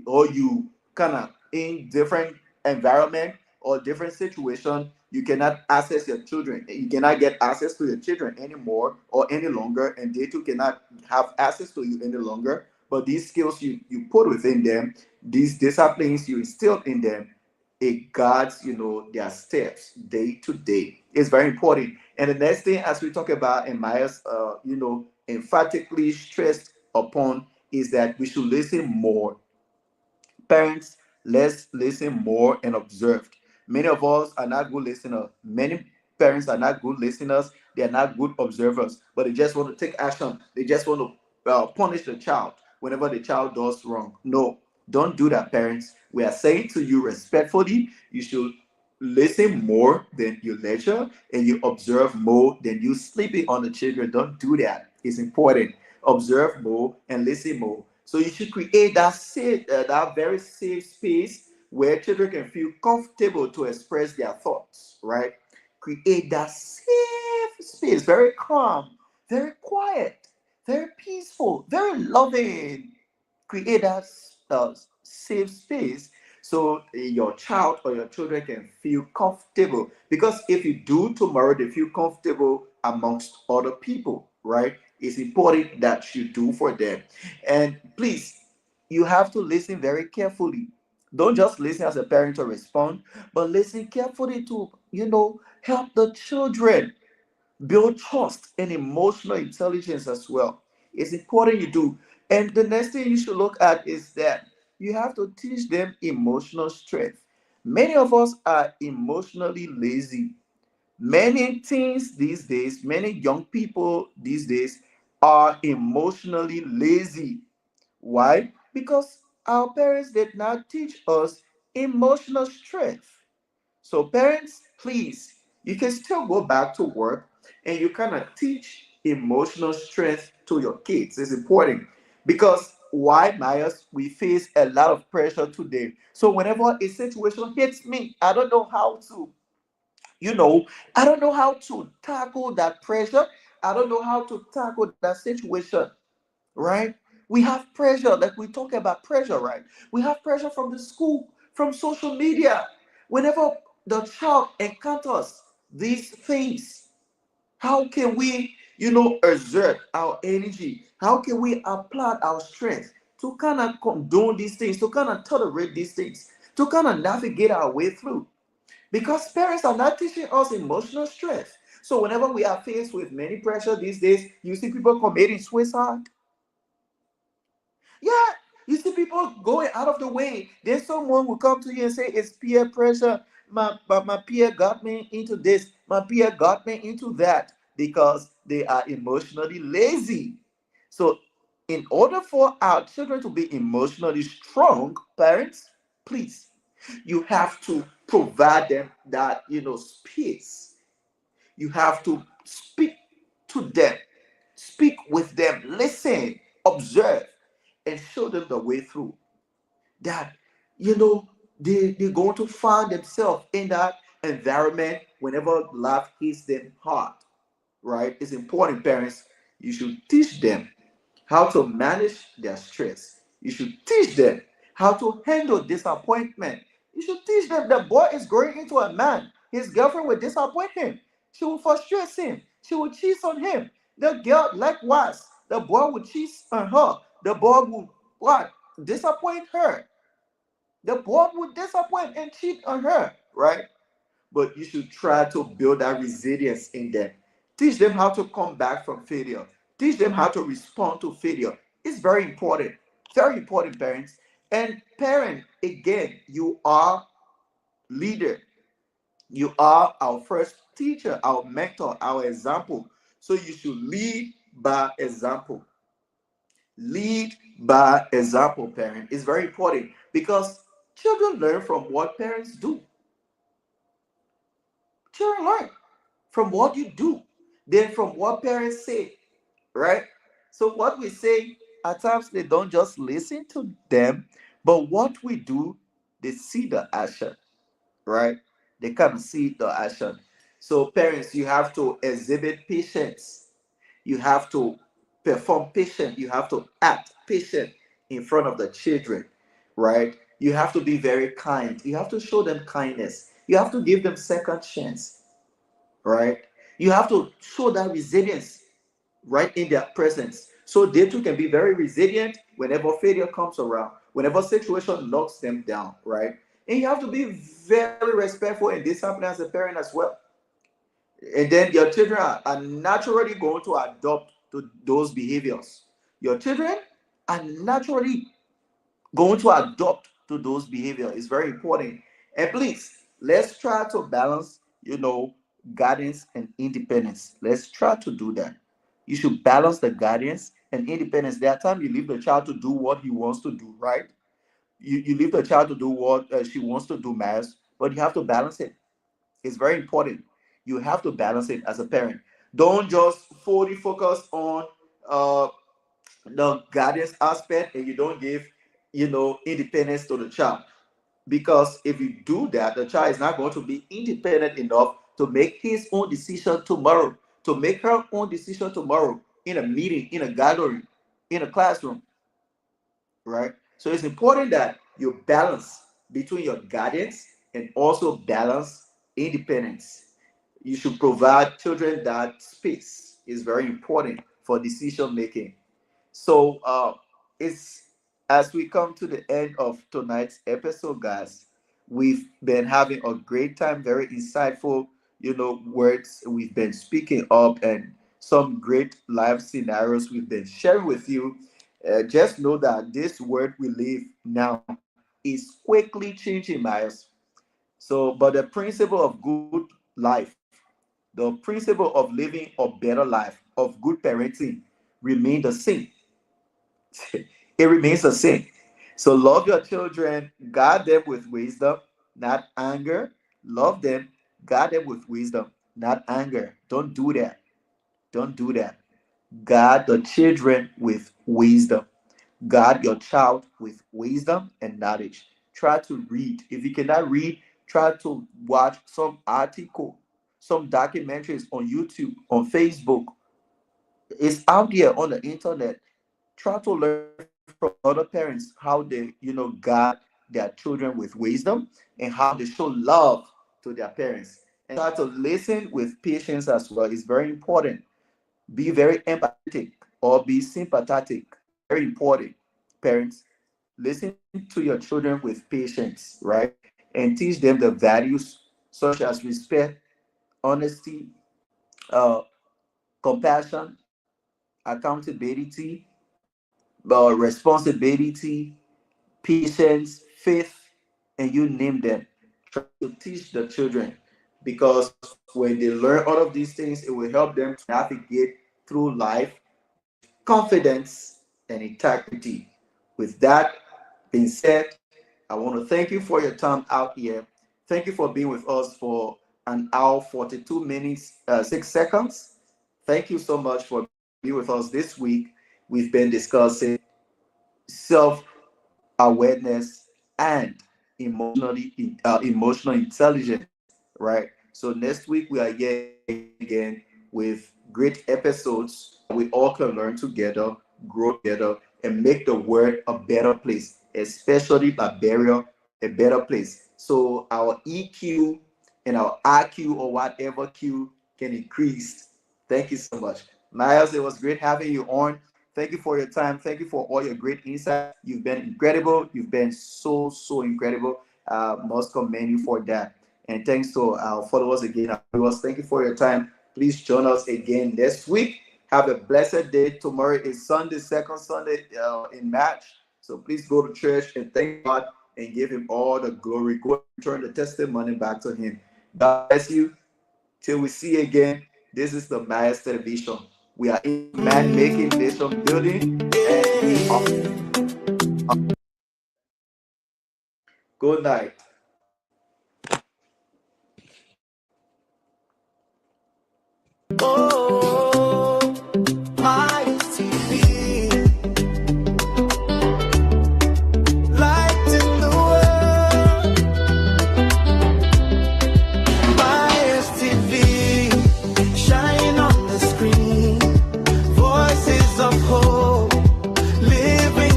or you kind of in different environment or different situation, you cannot access your children. You cannot get access to your children anymore or any longer, and they too cannot have access to you any longer. But these skills you put within them, these disciplines you instill in them, it guides their steps day to day. It's very important. And the next thing, as we talk about, and Myers emphatically stressed upon, is that we should listen more. Parents, let's listen more and observe. Many of us are not good listeners. Many parents are not good listeners. They are not good observers, but they just want to take action. They just want to punish the child whenever the child does wrong. No, don't do that, parents. We are saying to you respectfully, you should listen more than you lecture, and you observe more than you sleeping on the children. Don't do that. It's important. Observe more and listen more. So you should create that very safe space where children can feel comfortable to express their thoughts, right? Create that safe space, very calm, very quiet, very peaceful, very loving. Create that safe space so your child or your children can feel comfortable. Because if you do tomorrow, they feel comfortable amongst other people, right? It's important that you do for them. And please, you have to listen very carefully. Don't just listen as a parent to respond, but listen carefully to, help the children build trust and emotional intelligence as well. It's important you do. And the next thing you should look at is that you have to teach them emotional strength. Many of us are emotionally lazy. Many teens these days, many young people these days are emotionally lazy. Why? Because our parents did not teach us emotional strength. So, parents, please, you can still go back to work and you kind of teach emotional strength to your kids. It's important because why, Myers? We face a lot of pressure today. So, whenever a situation hits me, I don't know how to, you know, I don't know how to tackle that pressure. I don't know how to tackle that situation, right? We have pressure, like we talk about pressure, right? We have pressure from the school, from social media. Whenever the child encounters these things, how can we, exert our energy? How can we apply our strength to kind of condone these things, to kind of tolerate these things, to kind of navigate our way through? Because parents are not teaching us emotional strength. So whenever we are faced with many pressure these days, you see people committing suicide. Yeah, you see people going out of the way. Then someone will come to you and say, it's peer pressure. My peer got me into this. My peer got me into that because they are emotionally lazy. So, in order for our children to be emotionally strong, parents, please, you have to provide them that, space. You have to speak to them, speak with them, listen, observe, and show them the way through. That, they're going to find themselves in that environment whenever life hits them hard, right? It's important, parents. You should teach them how to manage their stress. You should teach them how to handle disappointment. You should teach them the boy is growing into a man. His girlfriend will disappoint him. She will frustrate him. She will cheat on him. The girl, likewise, the boy will cheat on her. The boy will what? Disappoint her. The boy will disappoint and cheat on her, right? But you should try to build that resilience in them. Teach them how to come back from failure. Teach them how to respond to failure. It's very important, parents. And parent, again, you are leader. You are our first teacher, our mentor, our example. So you should lead by example. Lead by example, parent. It's very important because children learn from what parents do. Children learn from what you do, then from what parents say, right? So what we say, at times they don't just listen to them, but what we do, they see the action, right? They can see the action. So parents, you have to exhibit patience. You have to perform patient. You have to act patient in front of the children, right? You have to be very kind. You have to show them kindness. You have to give them second chance, right? You have to show that resilience right in their presence. So they too can be very resilient whenever failure comes around, whenever situation knocks them down, right? And you have to be very respectful and disciplined as a parent as well. And then your children are naturally going to adopt to those behaviors. Your children are naturally going to adopt to those behaviors. It's very important. And please, let's try to balance, guidance and independence. Let's try to do that. You should balance the guidance and independence. There are times you leave the child to do what he wants to do, right? You leave the child to do what she wants to do, Mass, but you have to balance it. It's very important. You have to balance it as a parent. Don't just fully focus on uh, the guidance aspect and you don't give independence to the child, because if you do that, the child is not going to be independent enough to make his own decision tomorrow, to make her own decision tomorrow in a meeting, in a gathering, in a classroom, right? So it's important that you balance between your guidance and also balance independence. You should provide children that space is very important for decision making. So it's As we come to the end of tonight's episode, guys, we've been having a great time, very insightful, words we've been speaking up, and some great life scenarios we've been sharing with you. Just know that this world we live now is quickly changing, Miles. So, but the principle of good life, the principle of living a better life, of good parenting, remain the same. It remains the same. So love your children, guard them with wisdom, not anger. Love them, guard them with wisdom, not anger. Don't do that. Don't do that. Guard the children with wisdom. Guard your child with wisdom and knowledge. Try to read. If you cannot read, try to watch some article, some documentaries on YouTube, on Facebook. It's out there on the internet. Try to learn from other parents how they guide their children with wisdom and how they show love to their parents, and try to listen with patience as well. It's very important. Be very empathetic or be sympathetic. Very important. Parents, listen to your children with patience, right? And teach them the values such as respect, honesty, uh, compassion, accountability, responsibility, patience, faith, and you name them. Try to teach the children, because when they learn all of these things, it will help them to navigate through life with confidence and integrity. With that being said, I want to thank you for your time out here. Thank you for being with us for an hour, 42 minutes, 6 seconds. Thank you so much for being with us this week. We've been discussing self awareness and emotional intelligence, right? So next week we are here again with great episodes that we all can learn together, grow together, and make the world a better place, especially Liberia a better place. So our EQ and our IQ or whatever Q can increase. Thank you so much. Miles, it was great having you on. Thank you for your time. Thank you for all your great insights. You've been incredible. You've been so, so incredible. Must commend you for that. And thanks to our followers again, our viewers. Thank you for your time. Please join us again next week. Have a blessed day. Tomorrow is Sunday, second Sunday in March. So please go to church and thank God and give Him all the glory. Go and return the testimony back to Him. God bless you. Till we see you again, this is the Mass Television. We are in man making nation building, and we are good night. Oh.